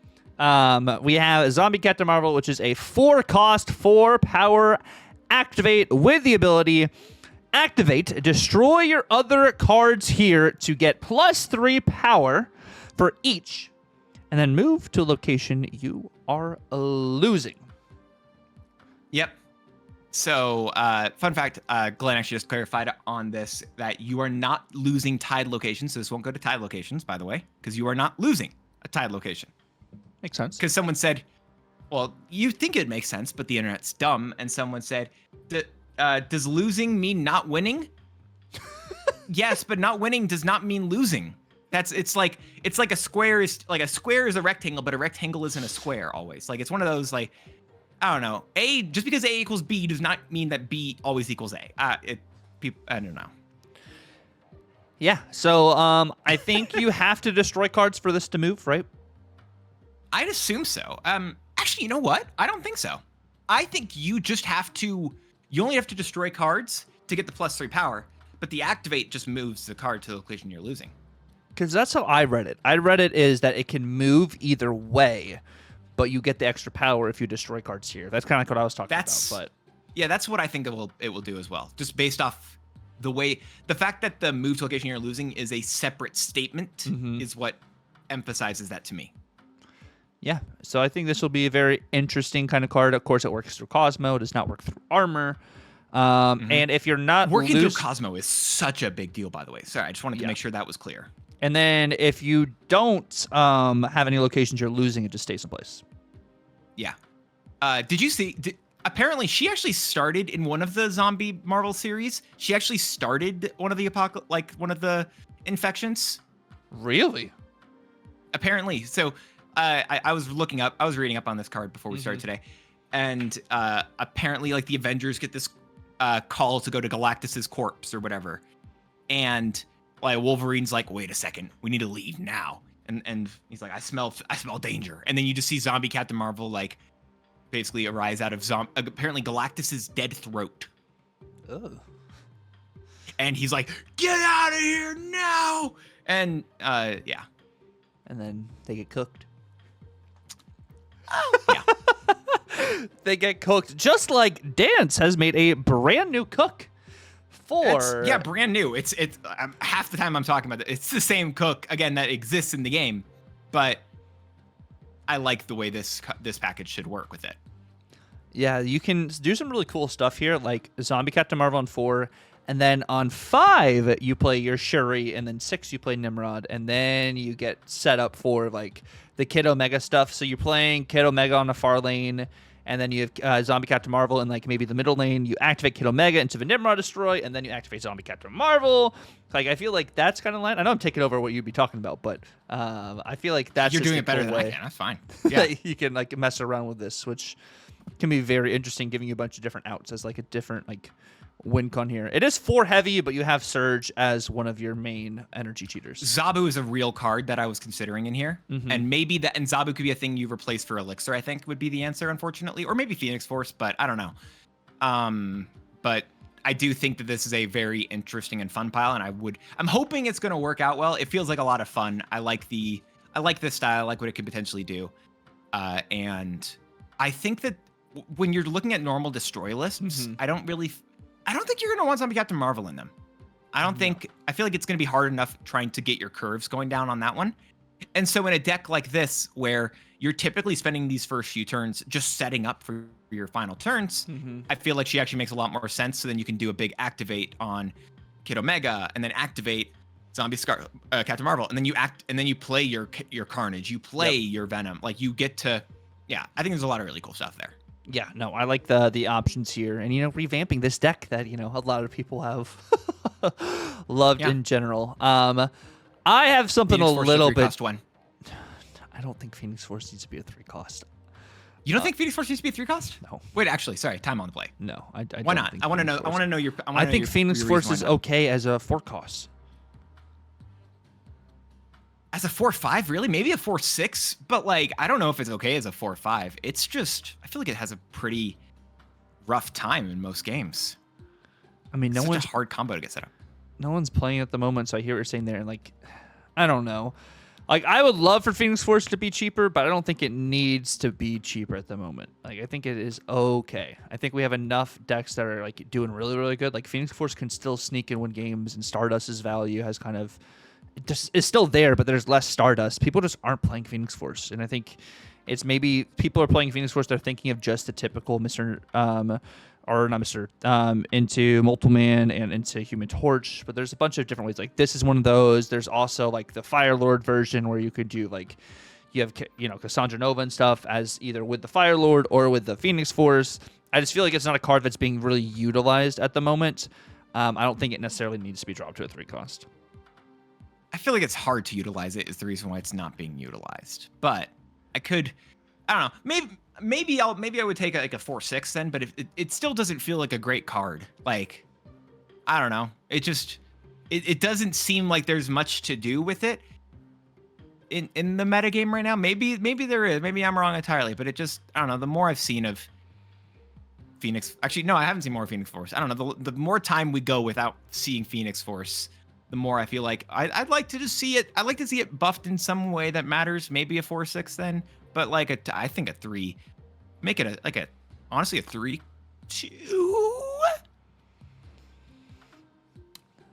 we have Zombie Captain Marvel, which is a 4-cost, 4-power activate with the ability activate, destroy your other cards here to get +3 power for each, and then move to a location you are losing.
Yep. So, fun fact, Glenn actually just clarified on this that you are not losing tied locations. So this won't go to tied locations, by the way, because you are not losing a tied location.
Makes sense.
Because someone said, well, you think it makes sense, but the internet's dumb. And someone said, does losing mean not winning? Yes, but not winning does not mean losing. It's like a square is a rectangle, but a rectangle isn't a square always. Like, it's one of those, like, I don't know. Just because A equals B does not mean that B always equals A. I don't know.
Yeah. So I think you have to destroy cards for this to move, right?
I'd assume so. Actually, you know what? I don't think so. I think you only have to destroy cards to get the +3 power, but the activate just moves the card to the location you're losing.
Because that's how I read it. I read it is that it can move either way, but you get the extra power if you destroy cards here. That's kind of like what I was talking about. But
yeah, that's what I think it will do as well. Just based off the fact that the move to location you're losing is a separate statement is what emphasizes that to me.
Yeah, so I think this will be a very interesting kind of card. Of course, it works through Cosmo. It does not work through armor. And if you're not
working through Cosmo is such a big deal, by the way. Sorry, I just wanted to make sure that was clear.
And then if you don't have any locations you're losing, it just stays in place.
Yeah. Did you see? Apparently, she actually started in one of the zombie Marvel series. She actually started one of the one of the infections.
Really?
Apparently. So I was reading up on this card before we started today, and apparently, like, the Avengers get this call to go to Galactus's corpse or whatever, and like Wolverine's like, wait a second, we need to leave now, and he's like, I smell danger, and then you just see Zombie Captain Marvel like basically arise out of apparently Galactus's dead throat.
Ugh.
And he's like, get out of here now, and yeah,
and then they get cooked.
Oh, yeah.
They get cooked, just like Dance has made a brand new cook for.
Yeah, brand new. It's half the time I'm talking about it, it's the same cook again that exists in the game, but I like the way this package should work with it.
Yeah, you can do some really cool stuff here, like Zombie Captain Marvel on 4, and then on 5 you play your Shuri, and then 6 you play Nimrod, and then you get set up for like the Kid Omega stuff. So you're playing Kid Omega on the far lane, and then you have Zombie Captain Marvel in like maybe the middle lane. You activate Kid Omega into the Nimrod destroy, and then you activate Zombie Captain Marvel. Like, I feel like that's kind of line. I know I'm taking over what you'd be talking about, but I feel like that's
you're
just
doing
a
it better
cool
than
way
I can. That's fine. Yeah,
you can like mess around with this, which can be very interesting, giving you a bunch of different outs as like a different like win con here. It is 4 heavy, but you have Surge as one of your main energy cheaters.
Zabu is a real card that I was considering in here, and maybe that, and Zabu could be a thing you replace for Elixir, I think would be the answer, unfortunately, or maybe Phoenix Force, but I don't know. But I do think that this is a very interesting and fun pile, and I'm hoping it's going to work out well. It feels like a lot of fun. I like this style. I like what it could potentially do, and I think that when you're looking at normal destroy lists, I don't think you're going to want Zombie Captain Marvel in them. I feel like it's going to be hard enough trying to get your curves going down on that one. And so in a deck like this, where you're typically spending these first few turns just setting up for your final turns, I feel like she actually makes a lot more sense. So then you can do a big activate on Kid Omega, and then activate Captain Marvel, and then you play your Carnage, you play your Venom. Like, you get to, yeah, I think there's a lot of really cool stuff there.
Yeah, no, I like the options here, and revamping this deck that a lot of people have loved in general. I have something
Phoenix
a
Force
little
is a 3-cost one.
I don't think Phoenix Force needs to be a 3-cost.
You don't think Phoenix Force needs to be a 3-cost?
No.
Wait, actually, sorry, time on the play.
No, I
Why
don't
not?
think
I want to
Phoenix
know. I want to know your.
I think Phoenix Force is okay as a 4-cost.
As a 4/5, really? Maybe a 4/6, but like, I don't know if it's okay as a 4/5. It's just, I feel like it has a pretty rough time in most games.
I mean,
It's such a hard combo to get set up.
No one's playing at the moment, so I hear what you're saying there, and like, I don't know. Like, I would love for Phoenix Force to be cheaper, but I don't think it needs to be cheaper at the moment. Like, I think it is okay. I think we have enough decks that are like doing really, really good. Like, Phoenix Force can still sneak and win games, and Stardust's value has kind of is still there, but there's less Stardust. People just aren't playing Phoenix Force, and I think it's maybe people are playing Phoenix Force. They're thinking of just the typical Mr. Or not Mr. Into Multiple Man and into Human Torch, but there's a bunch of different ways. Like, this is one of those. There's also like the Fire Lord version where you could do like, you have Cassandra Nova and stuff as either with the Fire Lord or with the Phoenix Force. I just feel like it's not a card that's being really utilized at the moment. I don't think it necessarily needs to be dropped to a 3-cost.
I feel like it's hard to utilize it is the reason why it's not being utilized. But I don't know. Maybe I would take like a 4/6 then, but if it still doesn't feel like a great card. Like, I don't know. It doesn't seem like there's much to do with it in the metagame right now. Maybe there is. Maybe I'm wrong entirely, but I don't know. The more I've seen of Phoenix, actually no, I haven't seen more Phoenix Force. I don't know. The more time we go without seeing Phoenix Force, the more I feel like I'd like to just see it. I'd like to see it buffed in some way that matters. Maybe a 4/6 then, but like I think a 3. Make it honestly a 3-2.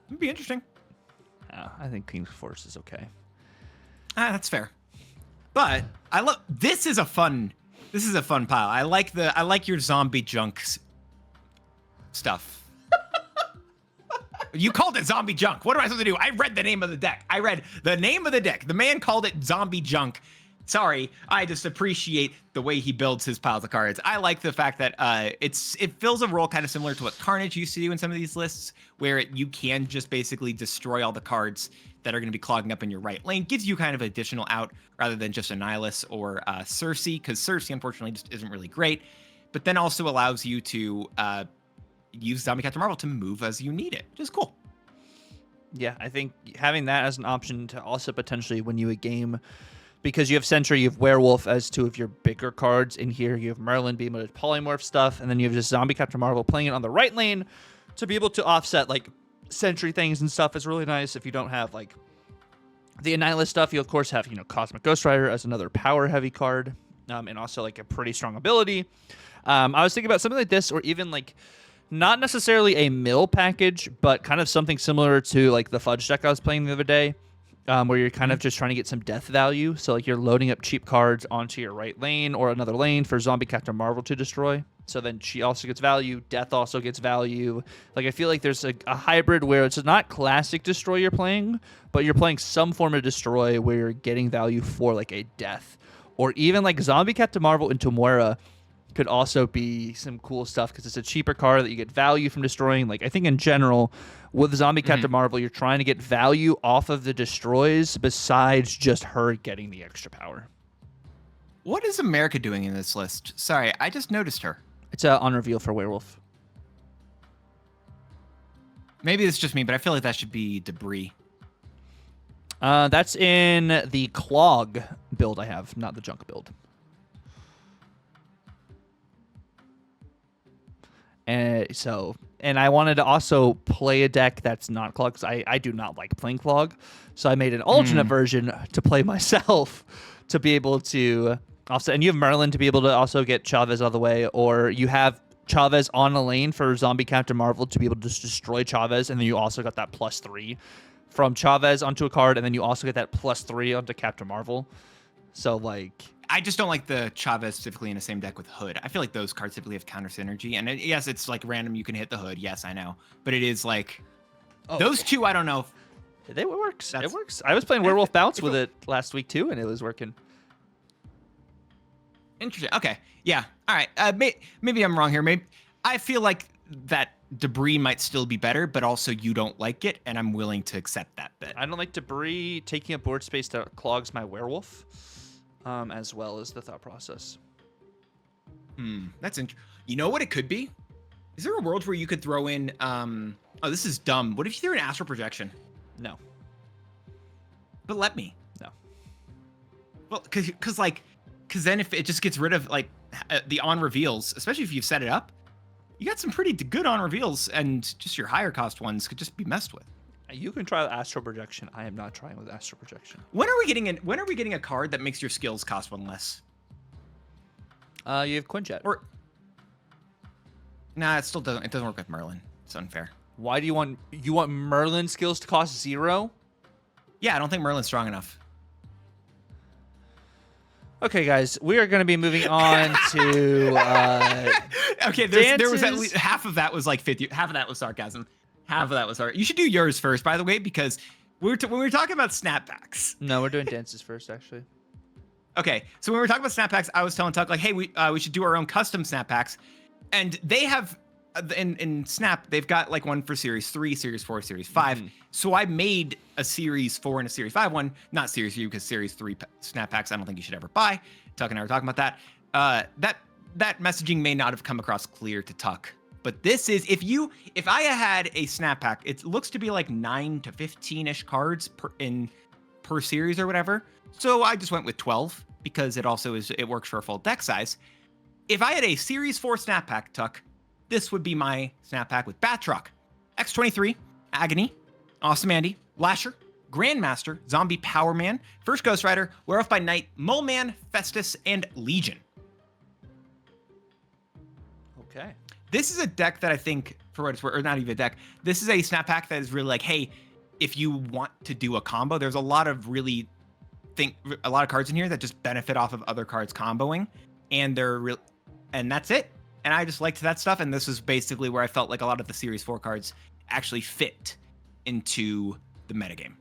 It'd be interesting.
I think King's Force is okay.
That's fair. But I love this is a fun pile. I like your zombie junks stuff. You called it zombie junk. What am I supposed to do? I read the name of the deck. I read the name of the deck. The man called it zombie junk. Sorry, I just appreciate the way he builds his piles of cards. I like the fact that it fills a role kind of similar to what Carnage used to do in some of these lists, where you can just basically destroy all the cards that are going to be clogging up in your right lane. Gives you kind of additional out rather than just a Nihilus or Cersei, because Cersei unfortunately just isn't really great. But then also allows you to use Zombie Captain Marvel to move as you need it, which is cool.
Yeah, I think having that as an option to also potentially win you a game, because you have Sentry, you have Werewolf as 2 of your bigger cards. In here, you have Merlin being able to polymorph stuff, and then you have just Zombie Captain Marvel playing it on the right lane to be able to offset like Sentry things and stuff is really nice. If you don't have like the Annihilus stuff, you of course have, Cosmic Ghost Rider as another power heavy card, and also like a pretty strong ability. I was thinking about something like this, or even like not necessarily a mill package, but kind of something similar to like the Fudge deck I was playing the other day, where you're kind of just trying to get some death value. So like you're loading up cheap cards onto your right lane or another lane for Zombie Captain Marvel to destroy. So then she also gets value, death also gets value. Like I feel like there's a hybrid where it's not classic destroy you're playing, but you're playing some form of destroy where you're getting value for like a death. Or even like Zombie Captain Marvel into Moira could also be some cool stuff because it's a cheaper card that you get value from destroying. Like I think in general with Zombie Captain Marvel, you're trying to get value off of the destroys besides just her getting the extra power.
What is America doing in this list? Sorry, I just noticed her.
It's on reveal for Werewolf.
Maybe it's just me, but I feel like that should be Debris.
That's in the Clog build I have, not the Junk build. And I wanted to also play a deck that's not Clog, because I do not like playing Clog. So I made an alternate version to play myself to be able to offset. And you have Merlin to be able to also get Chavez out of the way, or you have Chavez on a lane for Zombie Captain Marvel to be able to just destroy Chavez, and then you also got that +3 from Chavez onto a card, and then you also get that +3 onto Captain Marvel. So, like...
I just don't like the Chavez specifically in the same deck with Hood. I feel like those cards typically have counter synergy. And yes, it's like random. You can hit the Hood. Yes, I know. But it is like... those two, I don't know.
It works. It works. I was playing Werewolf Bounce with it last week, too, and it was working.
Interesting. Okay. Yeah. All right. Maybe I'm wrong here. Maybe I feel like that Debris might still be better, but also you don't like it, and I'm willing to accept that bit.
I don't like Debris taking up board space that clogs my Werewolf, as well as the thought process.
That's interesting. You know what it could be? Is there a world where you could throw in... oh, this is dumb. What if you threw an Astral Projection?
No.
But let me.
No.
Well, because then if it just gets rid of like the on reveals, especially if you've set it up, you got some pretty good on reveals, and just your higher cost ones could just be messed with.
You can try Astral Projection. I am not trying with Astral Projection.
When are we getting a card that makes your skills cost 1 less?
You have Quinjet.
Or nah, it doesn't work with Merlin. It's unfair.
Why do you want Merlin skills to cost 0?
Yeah, I don't think Merlin's strong enough.
Okay, guys, we are going to be moving on to
okay, there was at least half of that was like 50. Half of that was sarcasm. Half of that was sarcasm. You should do yours first, by the way, because when we were talking about snapbacks.
No, we're doing dances first, actually.
Okay, so when we were talking about snapbacks, I was telling Tuck like, hey, we should do our own custom snapbacks, and they have in Snap they've got like one for Series 3, Series 4, Series 5. So I made a Series 4 and a Series 5 one, not Series U because Series 3 snapbacks I don't think you should ever buy. Tuck and I were talking about that. That messaging may not have come across clear to Tuck, but this is if I had a snapback, it looks to be like 9 to 15ish cards per series or whatever. So I just went with 12 because it works for a full deck size. If I had a Series 4 snapback, Tuck, this would be my snapback with Batroc, X23, Agony, Awesome Andy, Lasher, Grandmaster, Zombie Power Man, First Ghost Rider, Werewolf by Night, Mole Man, Festus, and Legion.
Okay.
This is a deck that I think, for what it's worth, or not even a deck, this is a snap pack that is really like, hey, if you want to do a combo, there's a lot of cards in here that just benefit off of other cards comboing, and and that's it. And I just liked that stuff, and this is basically where I felt like a lot of the Series 4 cards actually fit into the metagame.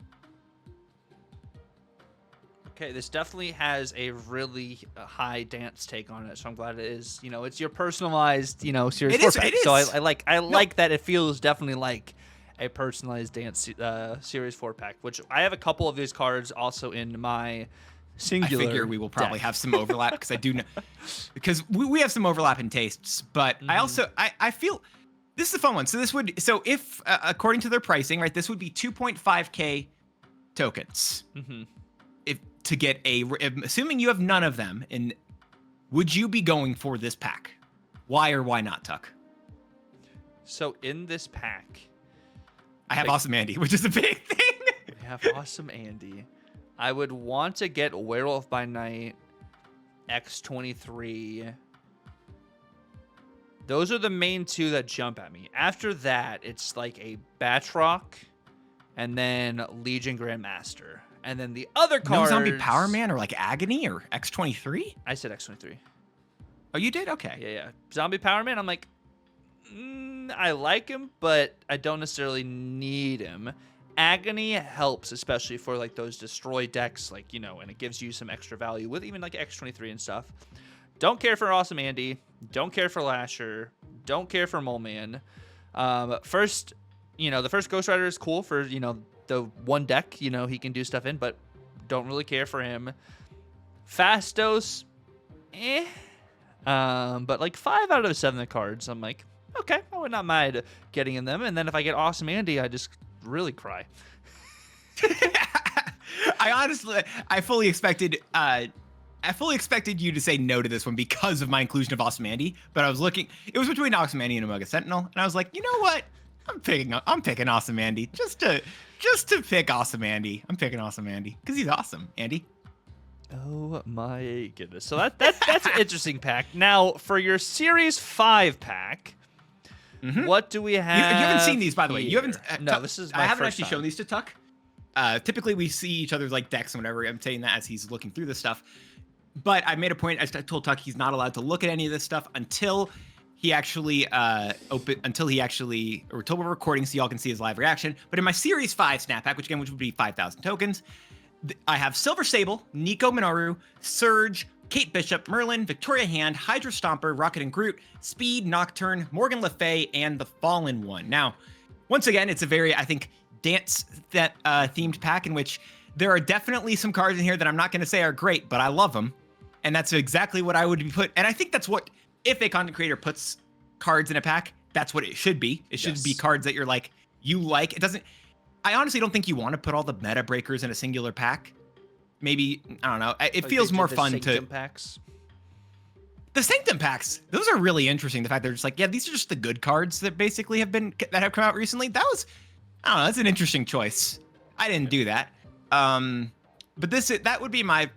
Okay, this definitely has a really high dance take on it, so I'm glad it is. You know, it's your personalized, you know, Series 4 pack. So I like that it feels definitely like a personalized dance Series 4 pack, which I have a couple of these cards also in my singular
I figure we will probably
deck.
have some overlap because I do know, because we have some overlap in tastes, but I also, I feel this is a fun one. So if according to their pricing, right, this would be 2.5K tokens. If to get assuming you have none of them, and would you be going for this pack? Why or why not, Tuck?
So in this pack,
I have Awesome Andy, which is a big thing.
We have Awesome Andy. I would want to get Werewolf by Night, X23. Those are the main two that jump at me. After that, it's like a Batroc, and then Legion Grandmaster. And then the other cards...
No Zombie Power Man or like Agony or X23?
I said X23.
Oh, you did? Okay.
Yeah. Zombie Power Man, I'm like, I like him, but I don't necessarily need him. Agony helps, especially for like those destroy decks, like, you know, and it gives you some extra value with even like X23 and stuff. Don't care for Awesome Andy. Don't care for Lasher. Don't care for Mole Man. First, you know, the first Ghost Rider is cool for, you know, the one deck, you know, he can do stuff in, but don't really care for him. Fastos, but like 5 out of 7 of the cards, I'm like, okay, I would not mind getting in them. And then if I get Awesome Andy, I just really cry.
I fully expected you to say no to this one because of my inclusion of Awesome Andy, but I was looking, it was between Awesome Andy and Omega Sentinel, and I was like, you know what? I'm picking Awesome Andy just to pick Awesome Andy. I'm picking Awesome Andy because he's awesome, Andy.
Oh my goodness. So that's an interesting pack. Now for your Series 5 pack, what do we have?
You haven't seen these, by the way. You haven't.
No, this is my
I haven't
first
actually
time.
shown these to Tuck. Typically, we see each other's like decks and whatever. I'm saying that as he's looking through this stuff. But I made a point. I told Tuck he's not allowed to look at any of this stuff until he actually until we're recording, so y'all can see his live reaction. But in my Series 5 snap pack, which would be 5,000 tokens, I have Silver Sable, Nico Minoru, Surge, Kate Bishop, Merlin, Victoria Hand, Hydra Stomper, Rocket and Groot, Speed, Nocturne, Morgan Le Fay, and the Fallen One. Now, once again, it's a very, I think, dance themed pack in which there are definitely some cards in here that I'm not going to say are great, but I love them. And that's exactly what I would be and I think that's what, if a content creator puts cards in a pack, that's what it should be. It should be cards that you're like, it doesn't, I honestly don't think you want to put all the meta breakers in a singular pack. Maybe, I don't know. It feels more fun to...
packs.
The Sanctum packs, those are really interesting. The fact they're just like, yeah, these are just the good cards that basically have come out recently. That was, I don't know, that's an interesting choice. I didn't do that. But that would be my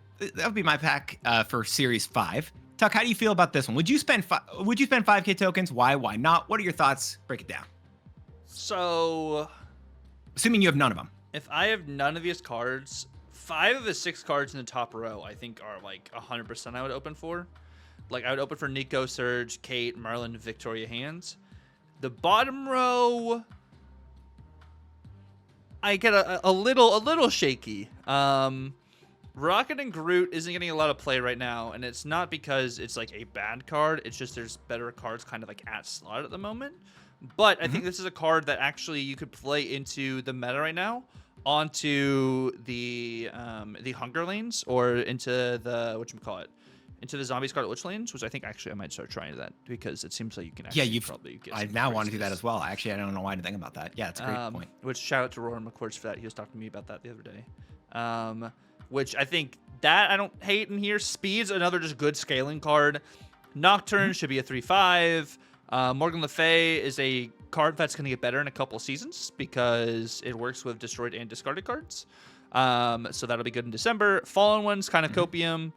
pack for Series 5. Tuck, how do you feel about this one? Would you spend 5K tokens? Why not? What are your thoughts? Break it down.
So,
assuming you have none of them.
If I have none of these cards, 5 of the 6 cards in the top row, I think are like 100% I would open for. Like I would open for Nico, Surge, Kate, Merlin, Victoria Hands. The bottom row, I get a little shaky. Rocket and Groot isn't getting a lot of play right now, and it's not because it's like a bad card. It's just there's better cards kind of like at slot at the moment. But I think this is a card that actually you could play into the meta right now, onto the Hunger Lanes, or into the into the Zombie Scarlet Witch lanes, which I think actually I might start trying that because it seems like you can actually probably get
I now want to do that as well. Actually, I don't know why I didn't think about that. Yeah, it's a great point.
Which shout out to Roran McCourts for that. He was talking to me about that the other day. Which I think that I don't hate in here. Speed's another just good scaling card. Nocturne should be a 3/5. Morgan Le Fay is a card that's going to get better in a couple seasons because it works with destroyed and discarded cards. So that'll be good in December. Fallen One's kind of copium.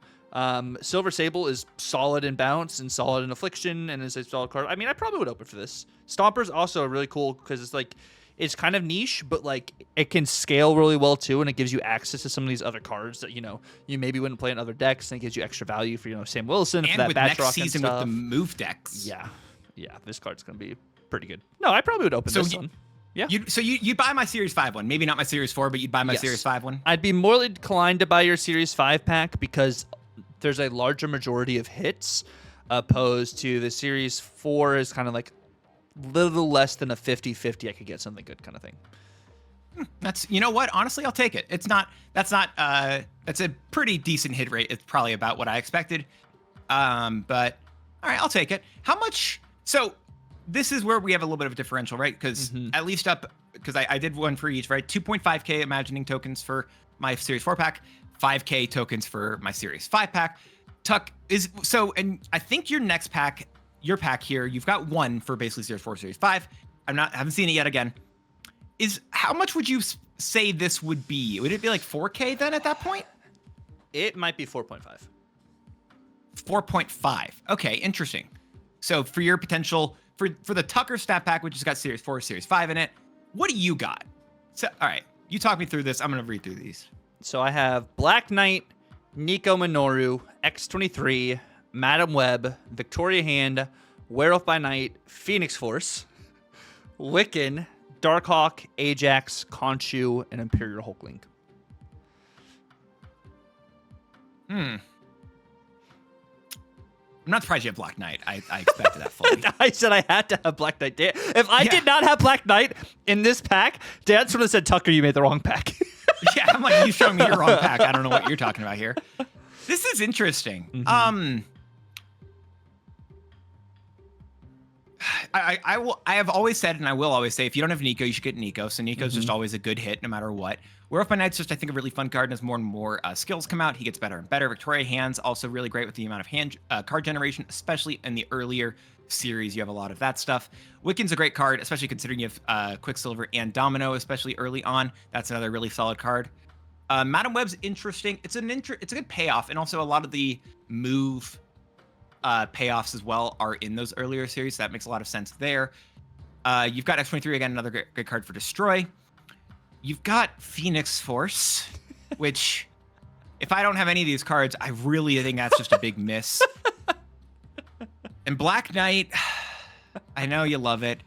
Silver Sable is solid in bounce and solid in affliction and is a solid card. I mean, I probably would open for this. Stomper's also really cool because it's like, it's kind of niche, but like it can scale really well too, and it gives you access to some of these other cards that you maybe wouldn't play in other decks, and it gives you extra value for Sam Wilson
and
for that
with
Batroc
next season
and
with
stuff.
the move decks.
Yeah, this card's gonna be pretty good. No, I probably would open this one. Yeah.
You'd buy my Series 5 one. Maybe not my Series 4, but you'd buy my Series 5 one?
I'd be more inclined to buy your Series 5 pack because there's a larger majority of hits opposed to the Series 4 is kind of like a little less than a 50-50. I could get something good kind of thing.
That's, you know what? Honestly, I'll take it. That's a pretty decent hit rate. It's probably about what I expected. But all right, I'll take it. How much? So this is where we have a little bit of a differential, right? Because at least because I did one for each, right? 2.5K imagining tokens for my Series 4 pack, 5K tokens for my Series 5 pack. Tuck is so, and I think your next pack, your pack here, you've got one for basically Series 4, Series 5. Haven't seen it yet again. How much would you say this would be? Would it be like 4K then at that point?
It might be 4.5.
4.5. Okay, interesting. So for your potential for the Tucker stat pack, which has got Series 4, Series 5 in it, what do you got? So all right, you talk me through this. I'm gonna read through these.
So I have Black Knight, Nico Minoru, X-23, Madam Web, Victoria Hand, Werewolf by Night, Phoenix Force, Wiccan, Darkhawk, Ajax, Khonshu, and Imperial Hulkling.
I'm not surprised you have Black Knight. I expected that fully.
I said I had to have Black Knight. If I did not have Black Knight in this pack, Dad would have said, Tucker, you made the wrong pack.
Yeah, I'm like, you showing me your wrong pack. I don't know what you're talking about here. This is interesting. I have always said, and I will always say, if you don't have Nico, you should get Nico. So Nico's just always a good hit no matter what. Werewolf by Night's just, I think, a really fun card. And as more and more skills come out, he gets better and better. Victoria Hand's also really great with the amount of card generation, especially in the earlier series. You have a lot of that stuff. Wiccan's a great card, especially considering you have Quicksilver and Domino, especially early on. That's another really solid card. Madam Web's interesting. It's a good payoff, and also a lot of the move payoffs as well are in those earlier series. So that makes a lot of sense there. You've got X-23, again, another great card for Destroy. You've got Phoenix Force, which, if I don't have any of these cards, I really think that's just a big miss. And Black Knight, I know you love it.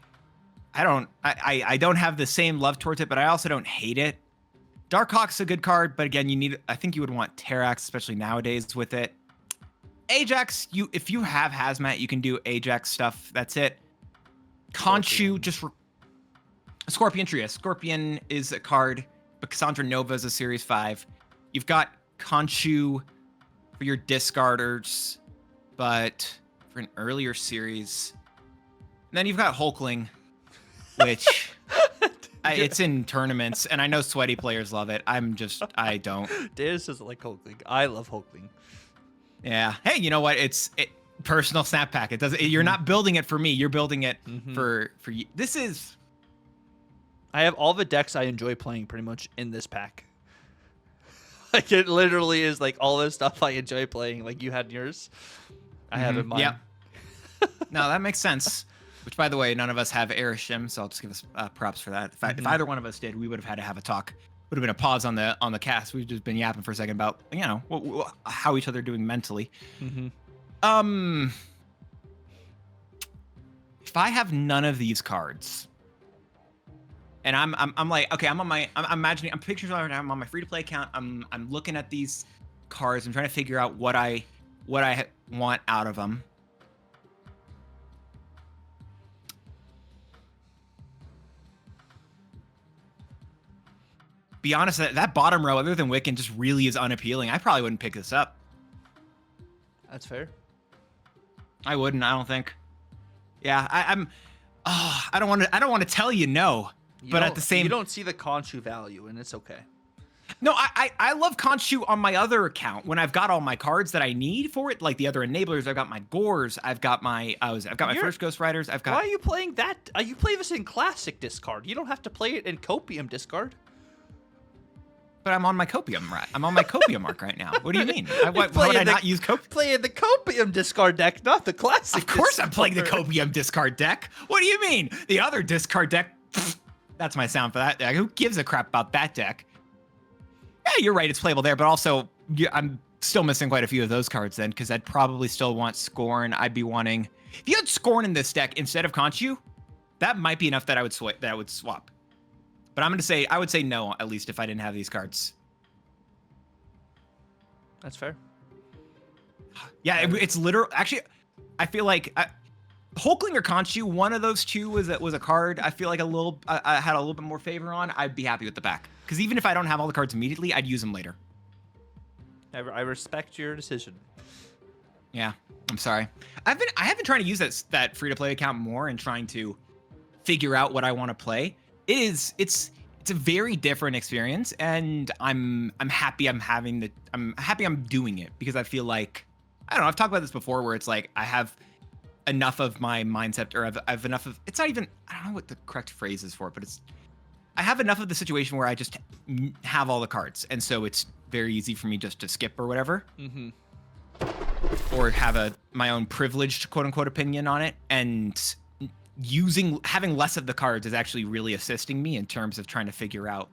I don't have the same love towards it, but I also don't hate it. Darkhawk's a good card, but again, I think you would want Terrax, especially nowadays with it. Ajax, if you have Hazmat, you can do Ajax stuff. That's it. Khonshu, Scorpion Trio. Scorpion is a card, but Cassandra Nova is a Series 5. You've got Khonshu for your discarders, but for an earlier series. And then you've got Hulkling, which it's in tournaments, and I know sweaty players love it. I don't.
Darius doesn't like Hulkling. I love Hulkling.
Yeah. Hey, you know what? It's personal snap pack. It doesn't. You're not building it for me. You're building it for you. This is.
I have all the decks I enjoy playing pretty much in this pack. Like it literally is like all this stuff I enjoy playing. Like you had yours, I have in mine.
Yeah. No, that makes sense. Which, by the way, none of us have Erishim, so I'll just give us props for that. If either one of us did, we would have had to have a talk. Would have been a pause on the cast. We've just been yapping for a second about how each other are doing mentally. If I have none of these cards, and I'm like, okay, I'm imagining, I'm picturing right now. I'm on my free to play account. I'm looking at these cards. I'm trying to figure out what I want out of them. Be honest, that bottom row, other than Wiccan, just really is unappealing. I probably wouldn't pick this up.
That's fair.
I wouldn't. I don't think. Yeah, I don't want to tell you no, but at the same,
you don't see the Khonshu value, and it's okay.
No, I love Khonshu on my other account when I've got all my cards that I need for it, like the other enablers. I've got my Gores, I've got my first Ghost Riders. I've got.
Why are you playing that? You play this in Classic discard. You don't have to play it in Copium discard.
But I'm on my Copium, right? I'm on my Copium mark right now. What do you mean? Why would I not use Copium?
Play in the Copium discard deck, not the Classic.
Of course, I'm playing the Copium discard deck. What do you mean? The other discard deck. That's my sound for that deck. Who gives a crap about that deck? Yeah, you're right. It's playable there, but also I'm still missing quite a few of those cards then, because I'd probably still want Scorn. I'd be wanting, if you had Scorn in this deck instead of Khonshu, that might be enough that I would swap. But I would say no, at least if I didn't have these cards.
That's fair.
Yeah, it's literal. Actually, I feel like Hulkling or Khonshu, one of those two was a card I feel like I had a little bit more favor on. I'd be happy with the back. Because even if I don't have all the cards immediately, I'd use them later.
I respect your decision.
Yeah, I'm sorry. I have been trying to use that free-to-play account more and trying to figure out what I want to play. It's a very different experience, and I'm happy I'm happy I'm doing it, because I feel like, I don't know, I've talked about this before, where it's like I have enough of my mindset, or I've enough of, it's not even, I don't know what the correct phrase is for it, but I have enough of the situation where I just have all the cards, and so it's very easy for me just to skip or whatever.
Mm-hmm.
Or have my own privileged quote unquote opinion on it, and having less of the cards is actually really assisting me in terms of trying to figure out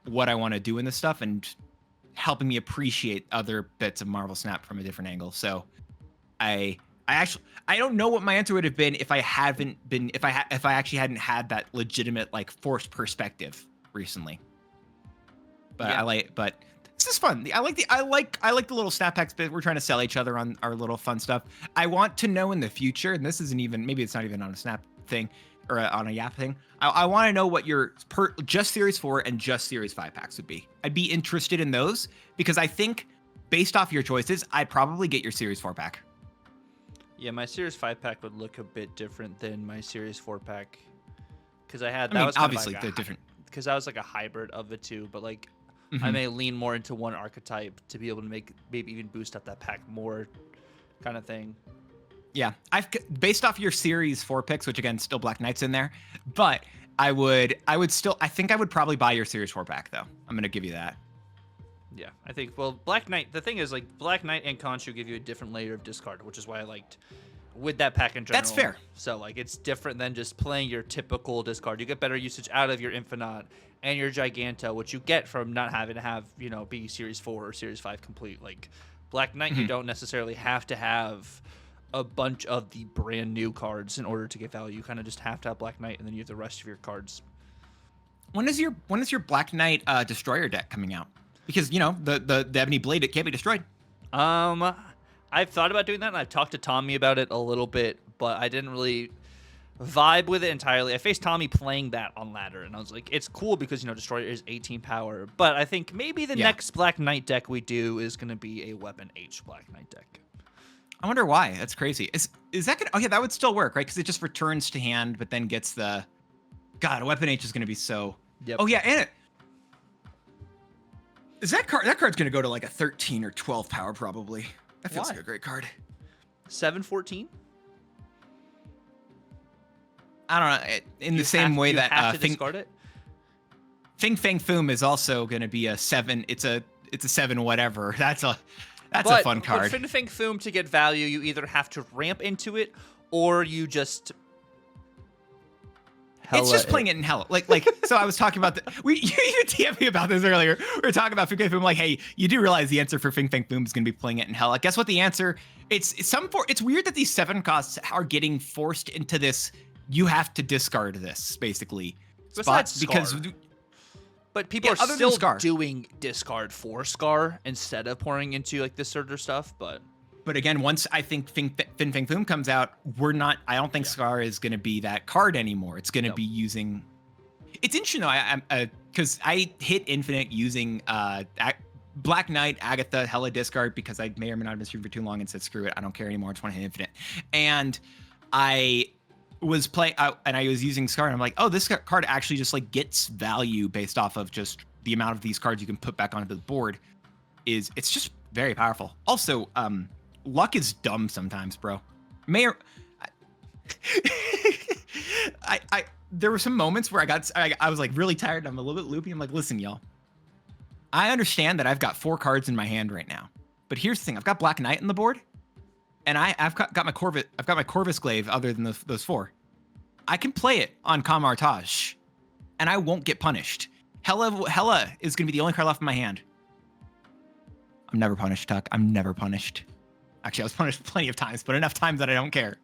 what I want to do in this stuff, and helping me appreciate other bits of Marvel Snap from a different angle. So I don't know what my answer would have been if I actually hadn't had that legitimate, like, forced perspective recently. But yeah. But this is fun. I like the little snap packs bit. We're trying to sell each other on our little fun stuff. I want to know in the future, and this isn't even, maybe it's not even on a snap thing or on a Yap thing. I want to know what your just Series 4 and just Series 5 packs would be. I'd be interested in those, because I think based off your choices, I'd probably get your Series 4 pack.
Yeah, my Series 5 pack would look a bit different than my Series 4 pack, because
obviously they're different,
because I was like a hybrid of the two, but like I may lean more into one archetype to be able to maybe even boost up that pack more, kind of thing.
Yeah, based off your Series 4 picks, which again, still Black Knight's in there, but I think I would probably buy your Series 4 pack, though. I'm gonna give you that.
Yeah, I think, well, Black Knight, the thing is, like, Black Knight and Khonshu give you a different layer of discard, which is why I liked with that pack in general.
That's fair.
So, like, it's different than just playing your typical discard. You get better usage out of your Infinite and your Giganta, which you get from not having to have, be Series 4 or Series 5 complete. Like, Black Knight, you don't necessarily have to have a bunch of the brand new cards in order to get value. You kind of just have to have Black Knight, and then you have the rest of your cards.
When is your Black Knight Destroyer deck coming out? Because, the Ebony Blade, it can't be destroyed.
I've thought about doing that, and I've talked to Tommy about it a little bit, but I didn't really vibe with it entirely. I faced Tommy playing that on ladder, and I was like, it's cool because, Destroyer is 18 power, but I think maybe the next Black Knight deck we do is going to be a Weapon H Black Knight deck.
I wonder why. That's crazy. Is that gonna, okay, that would still work, right? Because it just returns to hand, but then gets the, God, Weapon H is going to be so, oh yeah, and that card's going to go to like a 13 or 12 power probably. That feels like a great card.
7-14?
I don't know. In the same way that
discard it?
Fing Fang Foom is also going to be a 7. It's a 7 whatever. That's a fun card.
But Fing Fang Foom, to get value, you either have to ramp into it, or you just
it's just playing it in hell. Like so I was talking about you even TM'd me about this earlier. We were talking about Fing Fang Foom, like, hey, you do realize the answer for Fing Fang Foom is going to be playing it in hell. Like, guess what the answer? It's weird that these 7 costs are getting forced into this. You have to discard this basically.
Besides
because
but people are still doing discard for Scar instead of pouring into like this sort of stuff. But again,
once I think Fin Fang Foom comes out, I don't think Scar is going to be that card anymore. It's going to be using. It's interesting though, because I hit Infinite using Black Knight, Agatha, hella discard, because I may or may not have been streaming for too long and said screw it, I don't care anymore. I just want to hit Infinite, and I was playing and I was using Scar, and I'm like, oh, this card actually just like gets value based off of just the amount of these cards you can put back onto the board it's just very powerful. Also, luck is dumb sometimes, bro. There were some moments where I was like really tired. I'm a little bit loopy. I'm like, listen, y'all. I understand that I've got 4 cards in my hand right now, but here's the thing: I've got Black Knight on the board, and I've got my Corvus. I've got my Corvus Glaive. Other than those 4, I can play it on Kamartage, and I won't get punished. Hella is gonna be the only card left in my hand. I'm never punished, Tuck. I'm never punished. Actually, I was punished plenty of times, but enough times that I don't care.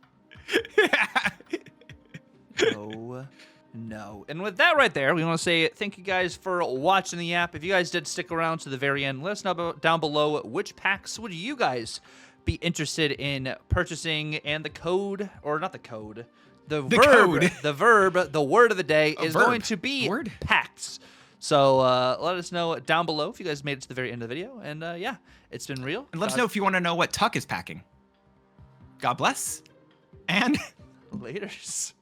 Oh, no. And with that right there, we want to say thank you guys for watching the app. If you guys did stick around to the very end, let us know down below which packs would you guys be interested in purchasing, and the code, or not the code, the word of the day is going to be packs. So let us know down below if you guys made it to the very end of the video. And yeah, it's been real.
And let us know if you want to know what Tuck is packing. God bless. And
laters.